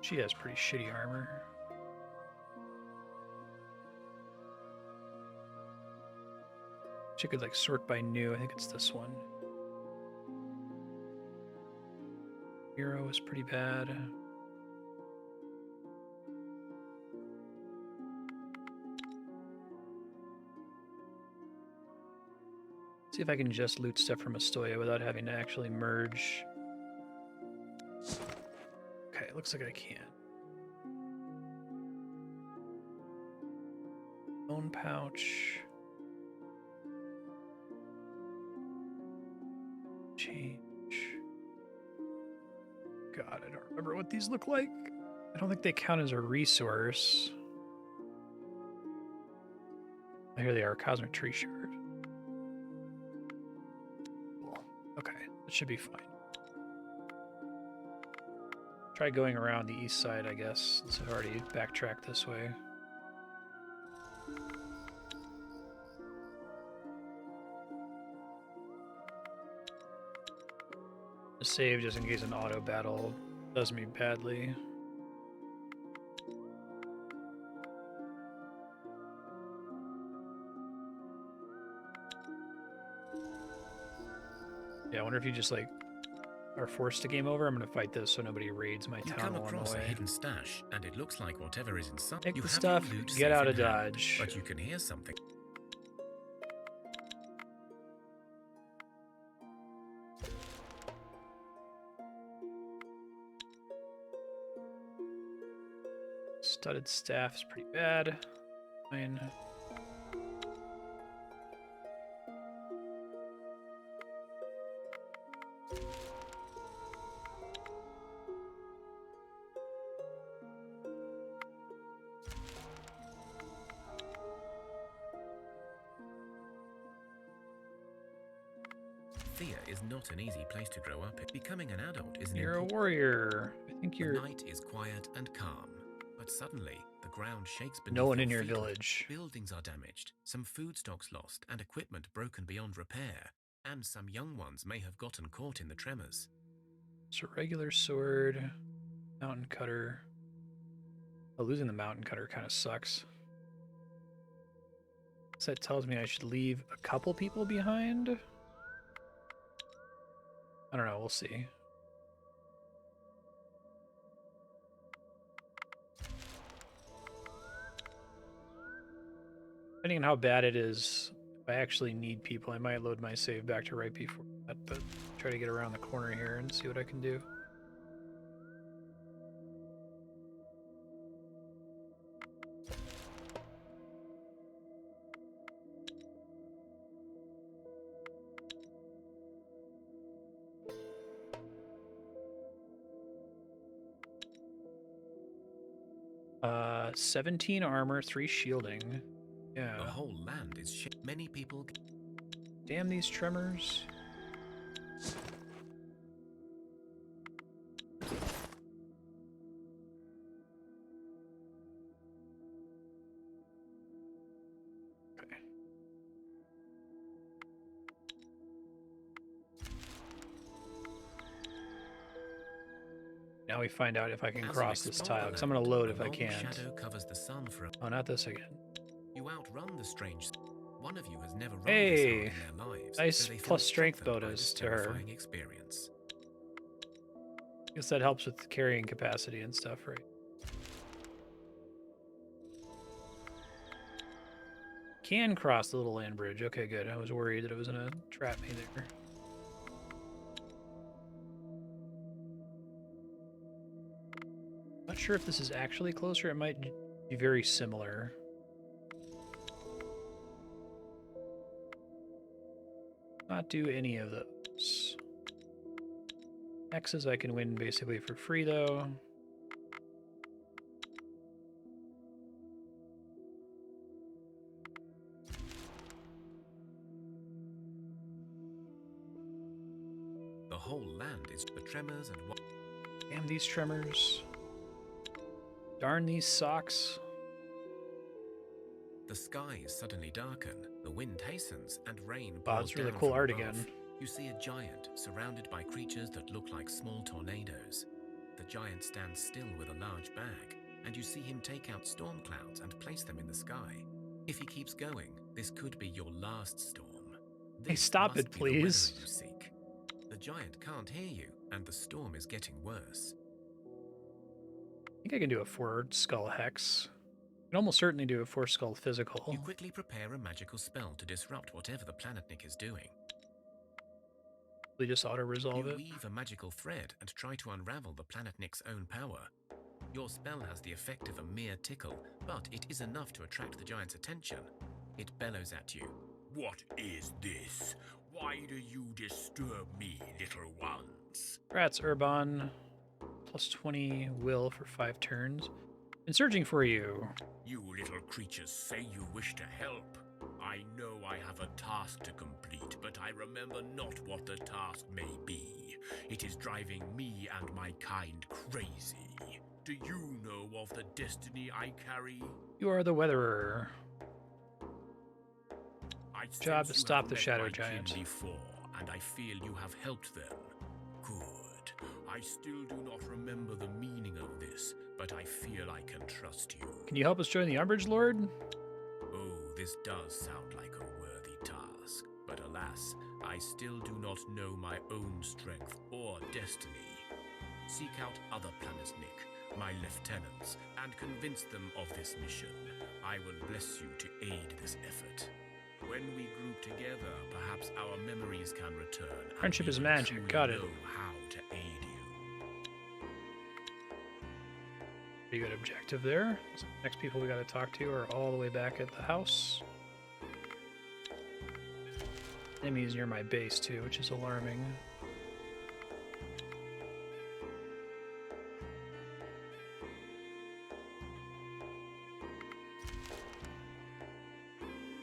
She has pretty shitty armor. She could like sort by new. I think it's this one. Hero is pretty bad. See if I can just loot stuff from Astoya without having to actually merge. Okay, looks like I can. Bone pouch. Change. God, I don't remember what these look like. I don't think they count as a resource. Oh, here they are, Cosmic Tree Shard. Cool. Okay, that should be fine. Try going around the east side, I guess, since I've already backtracked this way. Save just in case an auto battle does me badly. Yeah, I wonder if you just like are forced to game over. I'm gonna fight this so nobody raids my You town come along across the a way. hidden stash, and it looks like whatever is inside. Take You the have stuff, your loot get safe out in of hand, dodge. but you can hear something. Studded staff is pretty bad. Fine. Thea is not an easy place to grow up in. Becoming an adult is an You're a important... warrior. I think The you're night is quiet and calm, but suddenly the ground shakes beneath no one in your your feet. village. Buildings are damaged, some food stocks lost, and equipment broken beyond repair. And some young ones may have gotten caught in the tremors. It's a regular sword, mountain cutter. Oh, losing the mountain cutter kind of sucks. So that tells me I should leave a couple people behind. I don't know, we'll see. Depending on how bad it is, if I actually need people, I might load my save back to right before that, but try to get around the corner here and see what I can do. 17 armor, 3 shielding. Yeah. The whole land is many people. Damn these tremors. Okay. Now we find out if I can As you cross this explore the tile, because I'm going land, to load a if I long can't. shadow covers the sun for a... Oh, not this again. You outrun the strange. One of you has never run Hey, this hard in their lives, nice so they feel plus strength strengthened by bonus this to her. terrifying experience. Guess that helps with carrying capacity and stuff, right? Can cross the little land bridge. Okay, good. I was worried that it was gonna trap me there. Not sure if this is actually closer. It might be very similar. Not do any of those. X's I can win basically for free, though. The whole land is the tremors and what. Damn these tremors. Darn these socks. The skies suddenly darken, the wind hastens, and rain Wow, pours it's really down cool from art above. again. You see a giant surrounded by creatures that look like small tornadoes. The giant stands still with a large bag, and you see him take out storm clouds and place them in the sky. If he keeps going, this could be your last storm. Hey, stop must it, be the weather please. you seek. The giant can't hear you, and the storm is getting worse. I think I can do a 4 skull hex. I can almost certainly do a 4 skull physical. You quickly prepare a magical spell to disrupt whatever the planetnik is doing. We just auto resolve You it. weave a magical thread and try to unravel the planetnik's own power. Your spell has the effect of a mere tickle, but it is enough to attract the giant's attention. It bellows at you. What is this? Why do you disturb me, little ones? Rats Urban. Plus 20 will for 5 turns. Been searching for you. You little creatures say you wish to help. I know I have a task to complete, but I remember not what the task may be. It is driving me and my kind crazy. Do you know of the destiny I carry? You are the Weatherer. I Job sense to you stop have the met shadow my kin giant. before, and I feel you have helped them. Good. I still do not remember the meaning of this, but I feel I can trust you. Can you help us join the Umbrage Lord? Oh, this does sound like a worthy task, but alas, I still do not know my own strength or destiny. Seek out other planetnik, my lieutenants, and convince them of this mission. I will bless you to aid this effort. When we group together, perhaps our memories can return. and Friendship we is will magic, truly got it. know how to aid you. Pretty good objective there. So next people we gotta talk to are all the way back at the house. Enemies near my base too, which is alarming.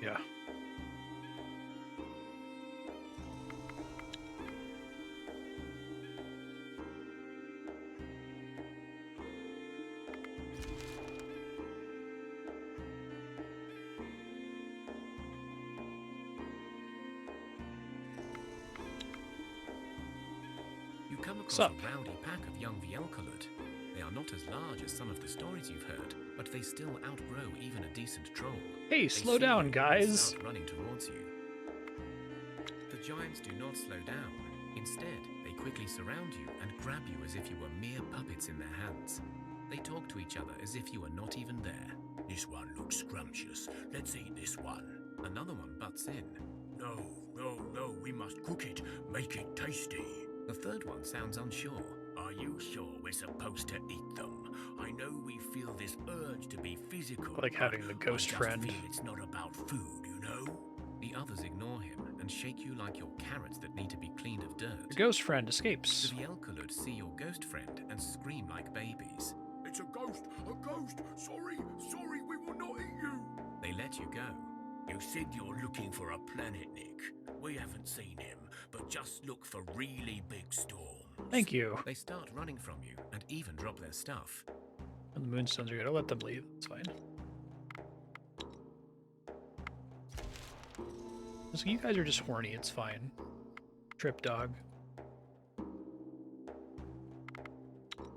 Yeah. You come across Sup? a rowdy pack of young Vielcolud. They are not as large as some of the stories you've heard, but they still outgrow even a decent troll. Hey, They slow see you down, and guys. start running towards you. The giants do not slow down. Instead, they quickly surround you and grab you as if you were mere puppets in their hands. They talk to each other as if you were not even there. This one looks scrumptious. Let's eat this one. Another one butts in. No, no, no, we must cook it. Make it tasty. The third one sounds unsure. Are you sure we're supposed to eat them? I know we feel this urge to be physical. Like having the but ghost I just friend. feel it's not about food, you know? The others ignore him and shake you like you're carrots that need to be cleaned of dirt. Your ghost friend escapes. The Vielcolud see your ghost friend and scream like babies. It's a ghost! A ghost! Sorry! Sorry, we will not eat you! They let you go. You said you're looking for a planet, Nick. We haven't seen him, but just look for really big storms. Thank you. They start running from you and even drop their stuff. And the moonstones are good. I'll let them leave. It's fine. So you guys are just horny. It's fine. Trip dog.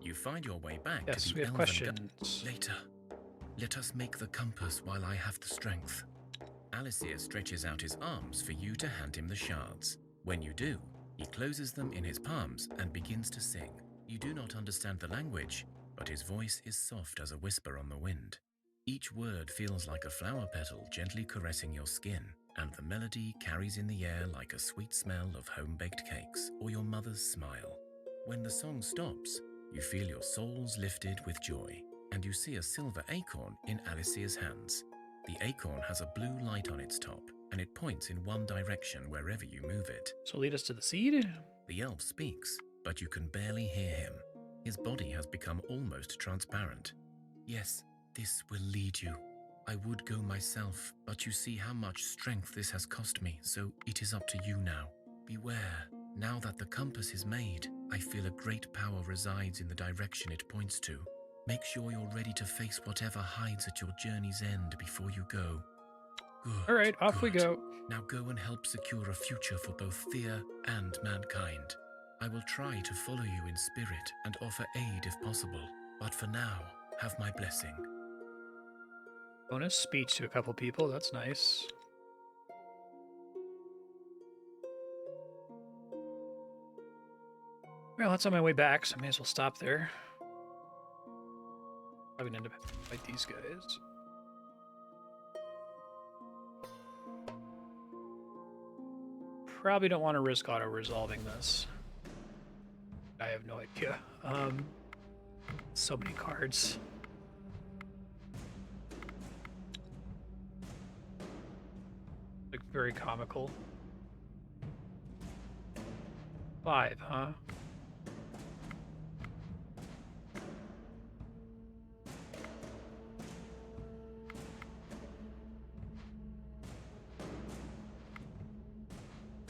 You find your way back Yes, to the we have elven questions. Later. Let us make the compass while I have the strength. Alicia stretches out his arms for you to hand him the shards. When you do, he closes them in his palms and begins to sing. You do not understand the language, but his voice is soft as a whisper on the wind. Each word feels like a flower petal gently caressing your skin, and the melody carries in the air like a sweet smell of home-baked cakes or your mother's smile. When the song stops, you feel your souls lifted with joy, and you see a silver acorn in Alicia's hands. The acorn has a blue light on its top, and it points in one direction wherever you move it. So lead us to the seed? The elf speaks, but you can barely hear him. His body has become almost transparent. Yes, this will lead you. I would go myself, but you see how much strength this has cost me, so it is up to you now. Beware. Now that the compass is made, I feel a great power resides in the direction it points to. Make sure you're ready to face whatever hides at your journey's end before you go. Good. All right, off we good. go. Now go and help secure a future for both Thea and mankind. I will try to follow you in spirit and offer aid if possible, but for now, have my blessing. Bonus speech to a couple people. That's nice. Well, that's on my way back, so I may as well stop there. Probably gonna end up having to fight these guys. Probably don't want to risk auto-resolving this. I have no idea. So many cards. Like, very comical. 5, huh?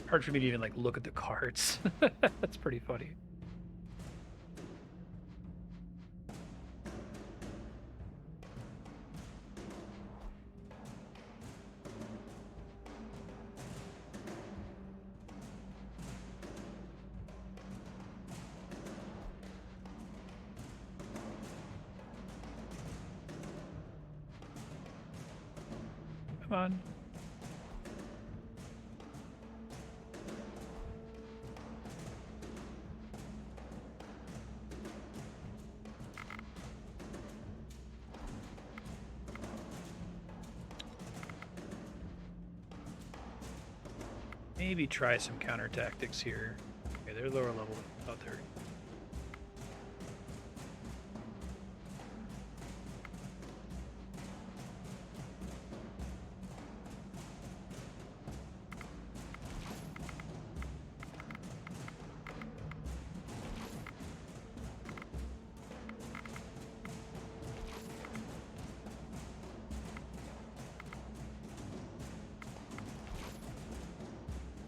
Hard for me to even like look at the cards. That's pretty funny. Come on. Maybe try some counter tactics here. Okay, they're lower level out there.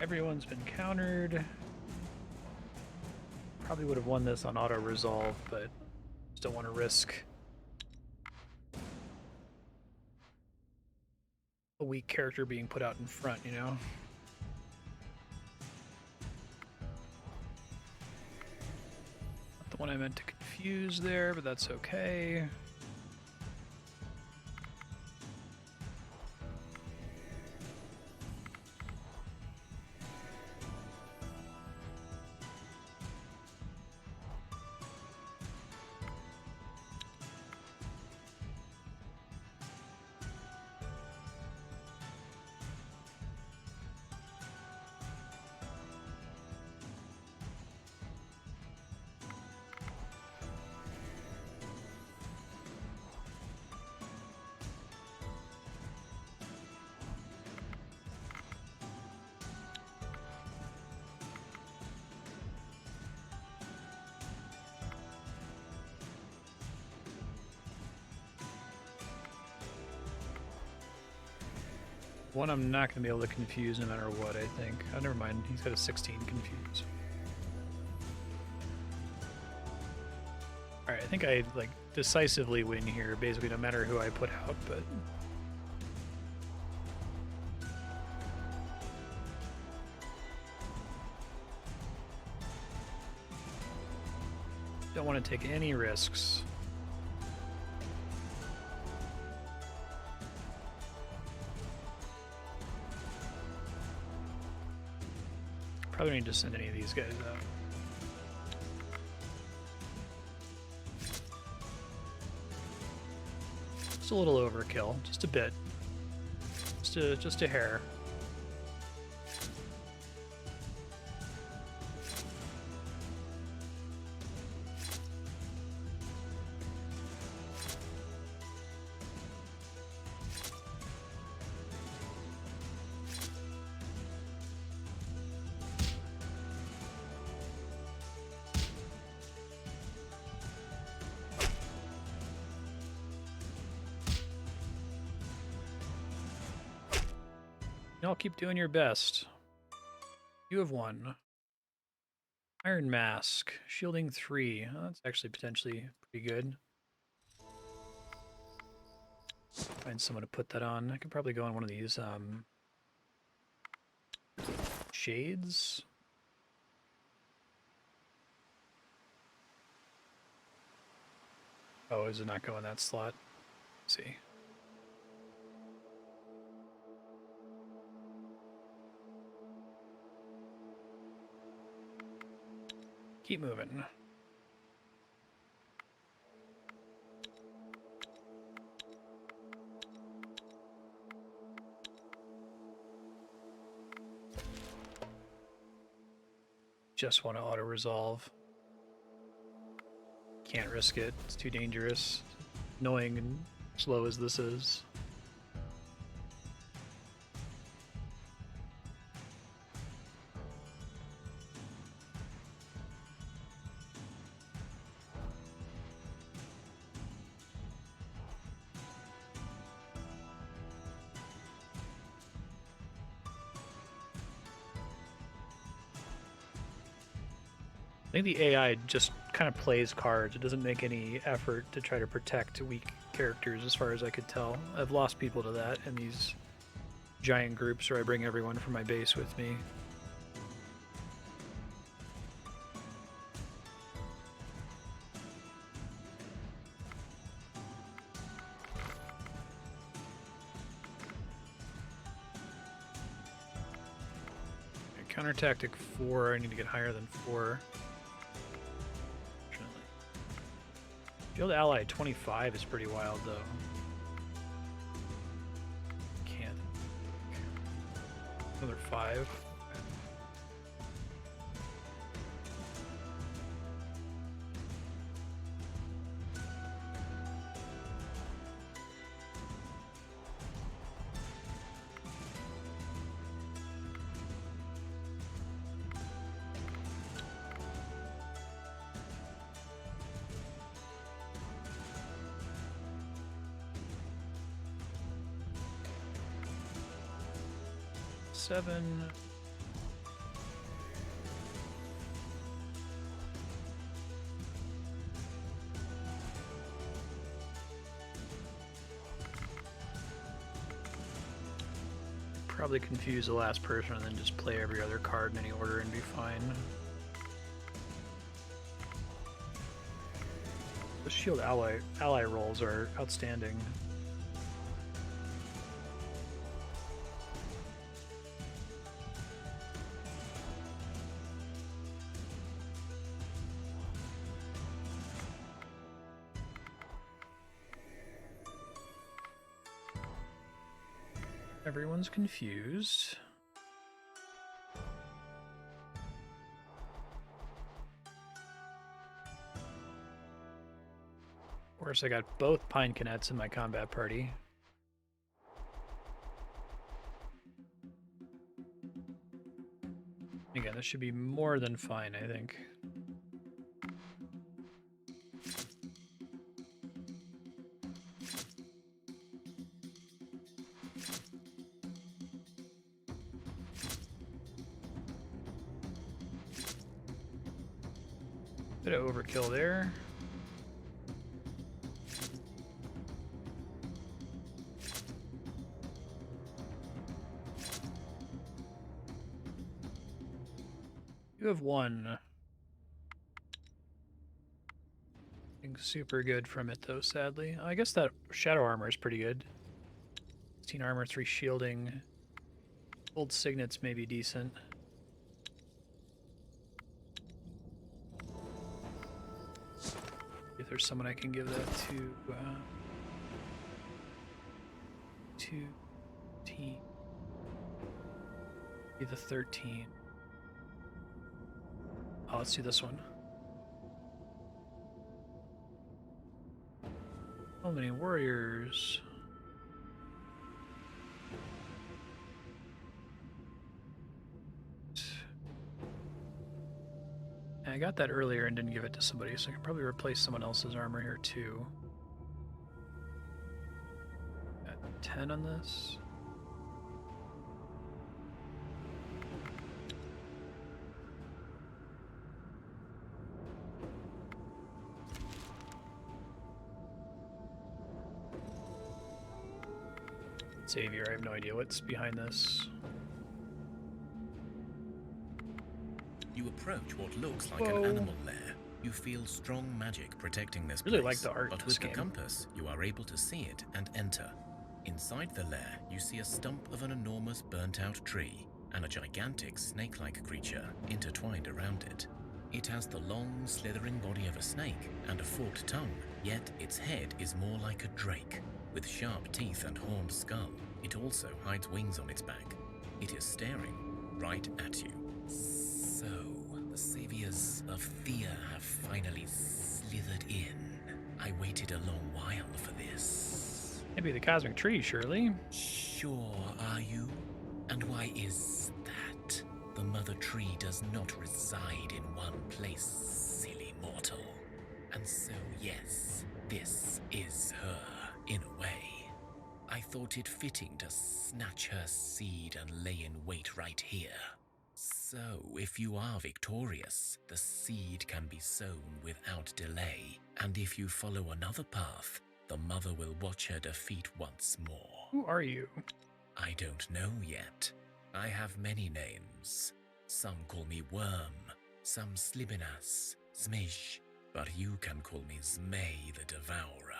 Everyone's been countered. Probably would have won this on auto resolve, but just don't want to risk a weak character being put out in front, you know? Not the one I meant to confuse there, but that's okay. One I'm not going to be able to confuse no matter what, I think. Oh, never mind. He's got a 16 confuse. Alright, I think I, like, decisively win here, basically no matter who I put out, but... Don't want to take any risks. Probably don't need to send any of these guys out. Just a little overkill, just a bit. Just a hair. Y'all keep doing your best. You have won. Iron Mask, shielding 3. Oh, that's actually potentially pretty good. Find someone to put that on. I could probably go on one of these shades. Oh, does it not go in that slot? Let's see. Keep moving. Just want to auto-resolve. Can't risk it. It's too dangerous. Annoying and slow as this is. I think the AI just kind of plays cards. It doesn't make any effort to try to protect weak characters, as far as I could tell. I've lost people to that in these giant groups where I bring everyone from my base with me. Counter tactic 4, I need to get higher than 4. Field ally 25 is pretty wild though. Can't. Another 5. Seven. Probably confuse the last person and then just play every other card in any order and be fine. The shield ally rolls are outstanding. Everyone's confused. Of course, I got both Pine Canets in my combat party. Again, this should be more than fine, I think. Bit of overkill there. You have one. Nothing super good from it though, sadly. I guess that shadow armor is pretty good. 16 armor, 3 shielding. Old signets may be decent. If there's someone I can give that to, 2T. Be the 13. Oh, let's do this one. How many warriors? I got that earlier and didn't give it to somebody, so I can probably replace someone else's armor here too. Got 10 on this. Savior, I have no idea what's behind this. You approach what looks like Whoa. an animal lair. You feel strong magic protecting this Really place. like the art in but this with the game. compass, you are able to see it and enter. Inside the lair, you see a stump of an enormous burnt-out tree and a gigantic snake-like creature intertwined around it. It has the long, slithering body of a snake and a forked tongue, yet its head is more like a drake. With sharp teeth and horned skull, it also hides wings on its back. It is staring right at you. So, the saviors of Thea have finally slithered in. I waited a long while for this. Maybe the cosmic tree, surely. Sure are you? And why is that? The mother tree does not reside in one place, silly mortal. And so, yes, this is her, in a way. I thought it fitting to snatch her seed and lay in wait right here. So, if you are victorious, the seed can be sown without delay, and if you follow another path, the mother will watch her defeat once more. Who are you? I don't know yet. I have many names. Some call me Worm, some Slibinas, Zmish, but you can call me Zmei the Devourer.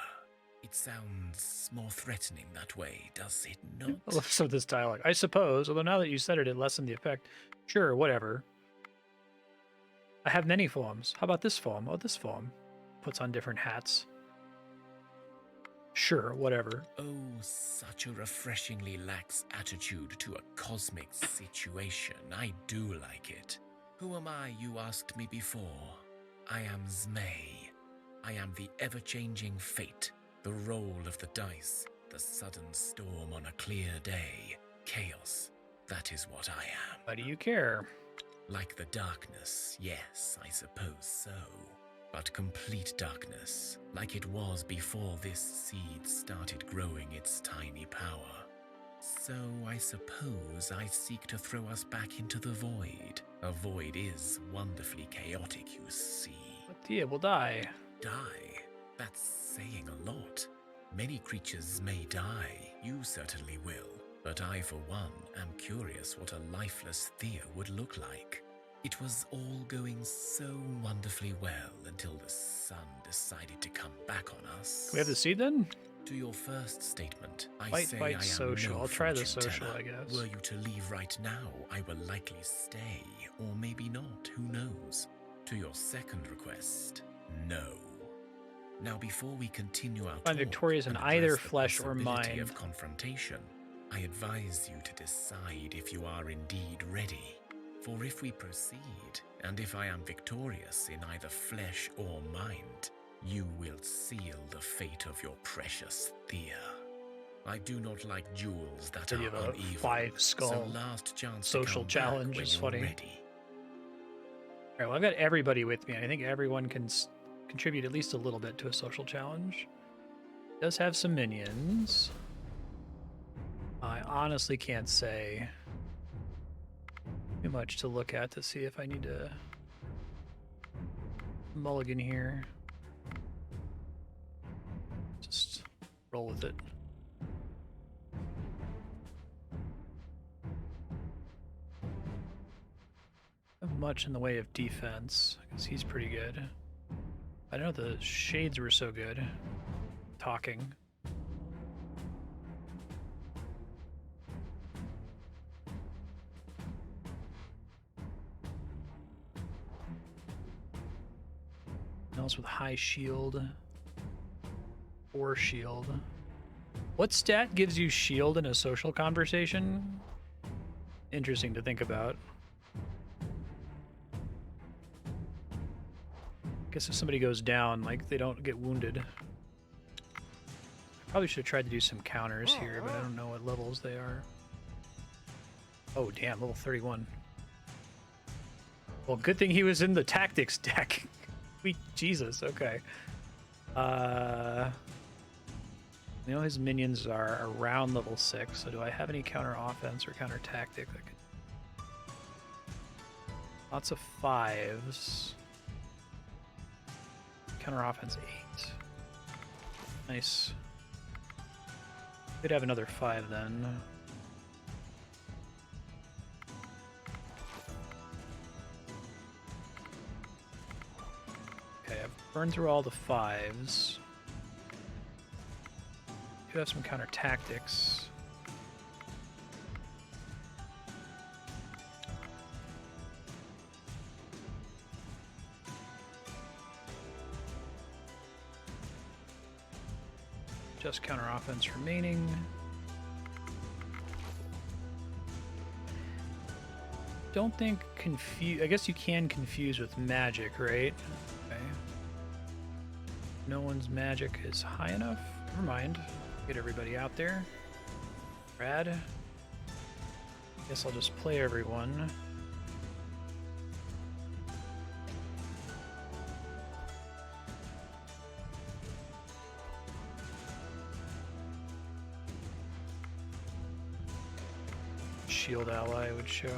It sounds more threatening that way, does it not? I love some of this dialogue. I suppose, although now that you said it, it lessened the effect. Sure, whatever. I have many forms. How about this form? Oh, this form. Puts on different hats. Sure, whatever. Oh, such a refreshingly lax attitude to a cosmic situation. I do like it. Who am I, you asked me before? I am Zmei. I am the ever-changing fate, the roll of the dice, the sudden storm on a clear day. Chaos. That is what I am. Why do you care? Like the darkness, yes, I suppose so. But complete darkness, like it was before this seed started growing its tiny power. So I suppose I seek to throw us back into the void. A void is wonderfully chaotic, you see. But Thea will die. Die? That's saying a lot. Many creatures may die, you certainly will. But I, for one, am curious what a lifeless Thea would look like. It was all going so wonderfully well until the sun decided to come back on us. Can we have the seed then? To your first statement, I Fight, say fight, I am social. no I'll try the fortune social, teller. I guess. Were you to leave right now, I will likely stay, or maybe not, who knows? To your second request, no. Now before we continue our I'm talk victorious in and either address the flesh or possibility mind. of confrontation, I advise you to decide if you are indeed ready. For if we proceed, and if I am victorious in either flesh or mind, you will seal the fate of your precious Thea. I do not like jewels that Did you are have a uneven. 5-skull so last chance social to come challenge back when is you're funny. ready. All right, well, I've got everybody with me, and I think everyone can contribute at least a little bit to a social challenge. It does have some minions. I honestly can't say too much to look at to see if I need to mulligan here. Just roll with it. Not much in the way of defense, because he's pretty good. I know the shades were so good. Talking. Else with high shield. Or shield. What stat gives you shield in a social conversation? Interesting to think about. Guess if somebody goes down, like, they don't get wounded. I probably should have tried to do some counters here, but I don't know what levels they are. Oh, damn, level 31. Well, good thing he was in the tactics deck. Jesus, okay. You know his minions are around level 6, so do I have any counter offense or counter tactic? Lots of 5s. Counter offense 8. Nice. Could have another 5 then. Okay, I've burned through all the 5s. Do have some counter tactics. Just counter offense remaining. Don't think confuse. I guess you can confuse with magic, right? Okay. No one's magic is high enough. Never mind. Get everybody out there. Rad. Guess I'll just play everyone. Shield ally would show.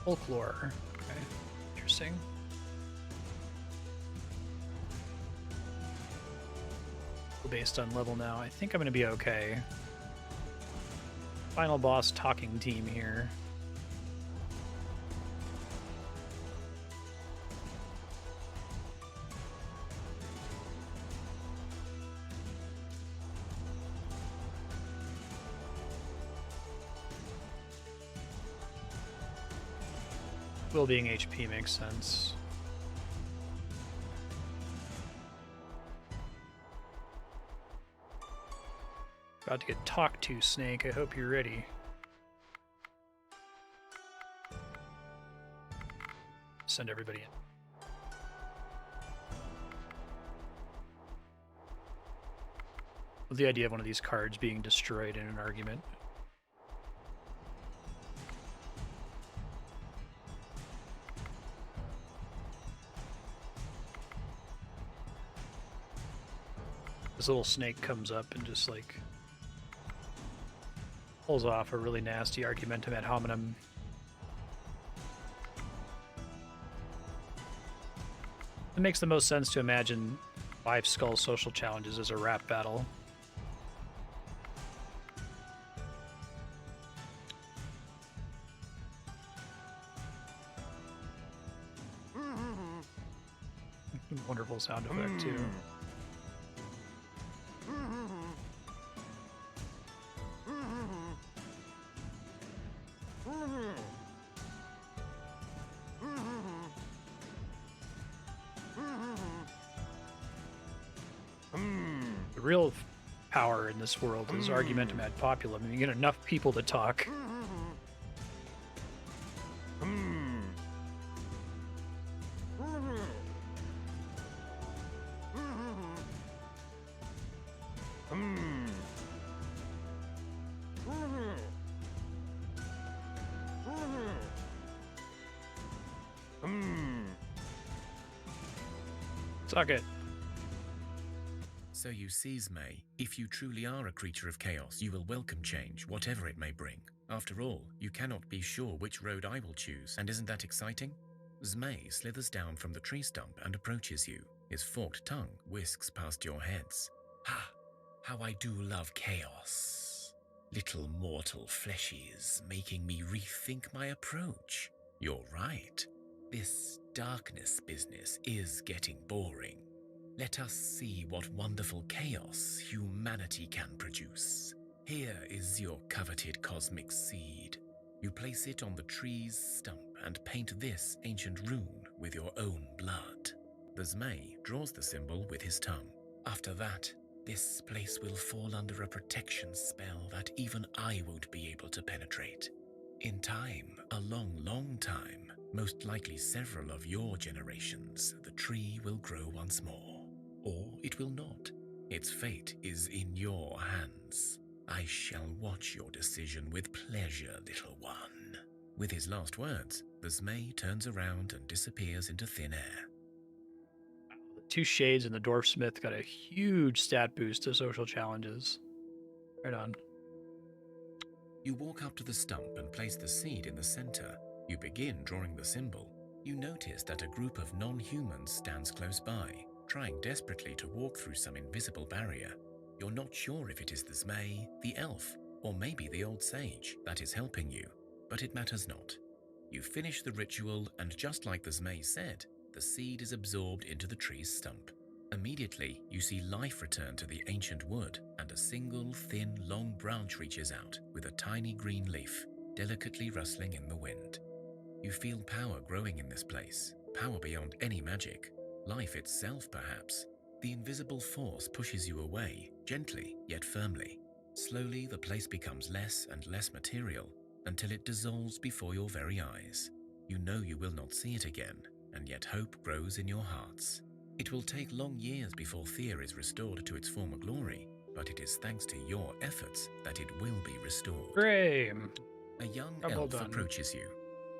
Folklore. Okay. Interesting. Based on level now, I think I'm going to be okay. Final boss talking team here. Will being HP makes sense. About to get talked to, Snake. I hope you're ready. Send everybody in. With the idea of one of these cards being destroyed in an argument. This little snake comes up and just like pulls off a really nasty argumentum ad hominem. It makes the most sense to imagine 5 Skull social challenges as a rap battle. Wonderful sound effect too. The real power in this world is argumentum ad populum. You get enough people to talk. Suck it. So you see, Zmei, if you truly are a creature of chaos, you will welcome change, whatever it may bring. After all, you cannot be sure which road I will choose, and isn't that exciting? Zmay slithers down from the tree stump and approaches you. His forked tongue whisks past your heads. Ha! How I do love chaos. Little mortal fleshies making me rethink my approach. You're right. This darkness business is getting boring. Let us see what wonderful chaos humanity can produce. Here is your coveted cosmic seed. You place it on the tree's stump and paint this ancient rune with your own blood. The Zmay draws the symbol with his tongue. After that, this place will fall under a protection spell that even I won't be able to penetrate. In time, a long, long time, most likely several of your generations, the tree will grow once more. Or it will not. Its fate is in your hands. I shall watch your decision with pleasure, little one. With his last words, the Zmay turns around and disappears into thin air. The 2 shades and the dwarf smith got a huge stat boost to social challenges. Right on. You walk up to the stump and place the seed in the center. You begin drawing the symbol. You notice that a group of non-humans stands close by, trying desperately to walk through some invisible barrier. You're not sure if it is the Zmay, the elf, or maybe the old sage that is helping you, but it matters not. You finish the ritual, and just like the Zmay said, the seed is absorbed into the tree's stump. Immediately, you see life return to the ancient wood, and a single, thin, long branch reaches out with a tiny green leaf, delicately rustling in the wind. You feel power growing in this place, power beyond any magic, life itself perhaps. The invisible force pushes you away, gently yet firmly. Slowly, the place becomes less and less material, until it dissolves before your very eyes. You know you will not see it again, and yet hope grows in your hearts. It will take long years before Thea is restored to its former glory, but it is thanks to your efforts that it will be restored. Great. A young Well elf done. approaches you.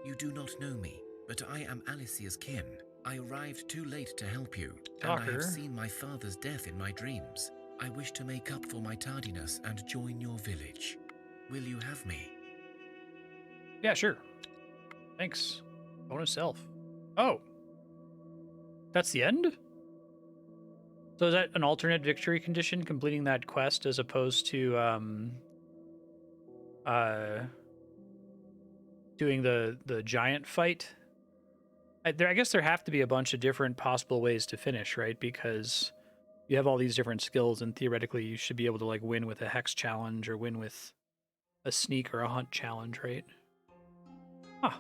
You do not know me, but I am Alicia's kin. I arrived too late to help you, and I Talker. have seen my father's death in my dreams. I wish to make up for my tardiness and join your village. Will you have me? Yeah, sure. Thanks. Bonus self. Oh. That's the end? So is that an alternate victory condition, completing that quest, as opposed to doing the giant fight? I guess there have to be a bunch of different possible ways to finish, right? Because you have all these different skills, and theoretically you should be able to like win with a hex challenge or win with a sneak or a hunt challenge, right? Huh.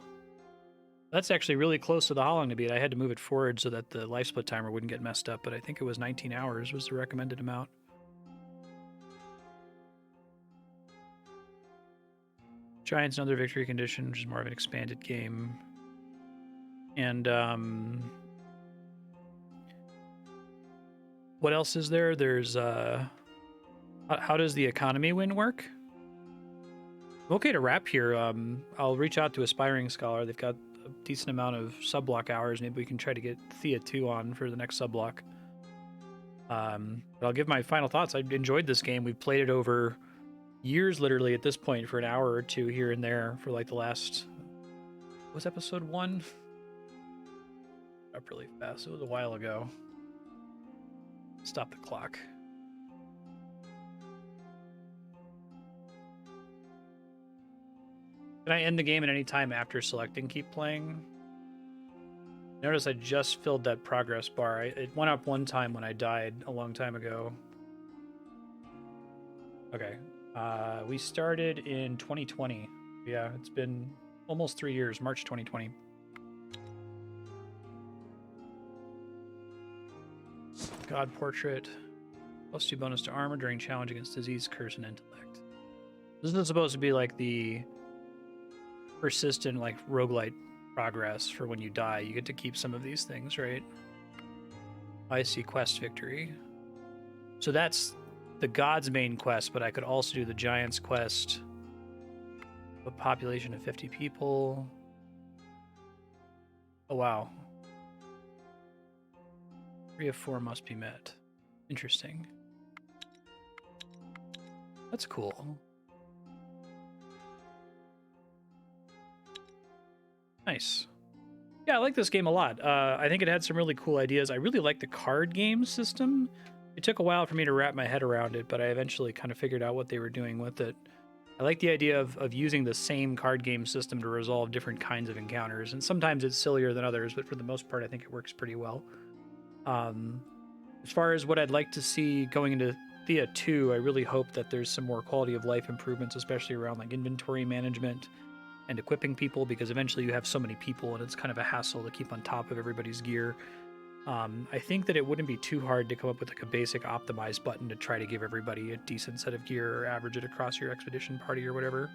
That's actually really close to the Hollow to beat. I had to move it forward so that the life split timer wouldn't get messed up, but I think it was 19 hours was the recommended amount. Giant's another victory condition, which is more of an expanded game. And what else is there? There's how does the economy win work? I'm okay to wrap here. I'll reach out to Aspiring Scholar. They've got a decent amount of sub-block hours. Maybe we can try to get Thea 2 on for the next sub-block. But I'll give my final thoughts. I enjoyed this game. We've played it over years, literally, at this point, for an hour or two here and there for like the last... was episode 1? Up really fast. It was a while ago. Stop the clock. Can I end the game at any time after selecting keep playing? Notice I just filled that progress bar. It went up one time when I died a long time ago. Okay. We started in 2020. Yeah, it's been almost 3 years, March 2020. God Portrait. +2 bonus to armor during challenge against disease, curse, and intellect. This is supposed to be like the persistent, like, roguelite progress for when you die. You get to keep some of these things, right? I see quest victory. So that's the God's main quest, but I could also do the Giant's quest. A population of 50 people. Oh, wow. 3 of 4 must be met. Interesting. That's cool. Nice. Yeah, Yeah, I like this game a lot. I think it had some really cool ideas. I really like the card game system. It took a while for me to wrap my head around it, but I eventually kind of figured out what they were doing with it. I like the idea of using the same card game system to resolve different kinds of encounters, and sometimes it's sillier than others, but for the most part, I think it works pretty well. Um, as far as what I'd like to see going into Thea 2, I really hope that there's some more quality of life improvements, especially around like inventory management and equipping people, because eventually you have so many people and it's kind of a hassle to keep on top of everybody's gear. I think that it wouldn't be too hard to come up with like a basic optimize button to try to give everybody a decent set of gear or average it across your expedition party or whatever.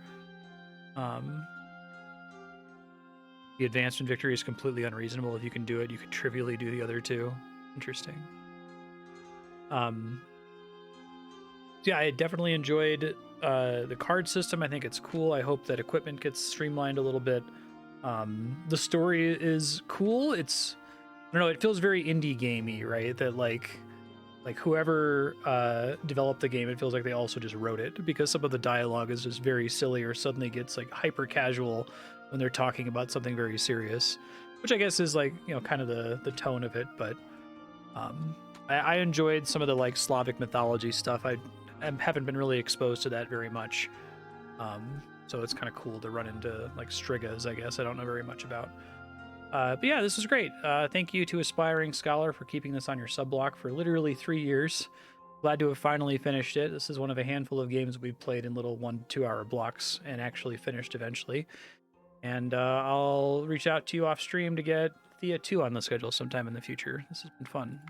The advanced in victory is completely unreasonable. If you can do it, you could trivially do the other two. Interesting. Yeah, I definitely enjoyed the card system. I think it's cool. I hope that equipment gets streamlined a little bit. The story is cool. I don't know, it feels very indie gamey, right? That like whoever developed the game, it feels like they also just wrote it, because some of the dialogue is just very silly or suddenly gets like hyper casual when they're talking about something very serious, which I guess is like, you know, kind of the tone of it. But I enjoyed some of the like Slavic mythology stuff. I haven't been really exposed to that very much, so it's kind of cool to run into like Strigas, I guess I don't know very much about. But yeah, this is great. Thank you to Aspiring Scholar for keeping this on your sub block for literally 3 years. Glad to have finally finished it. This is one of a handful of games we've played in little 1 to 2 hour blocks and actually finished eventually. And I'll reach out to you off stream to get Thea 2 on the schedule sometime in the future. This has been fun.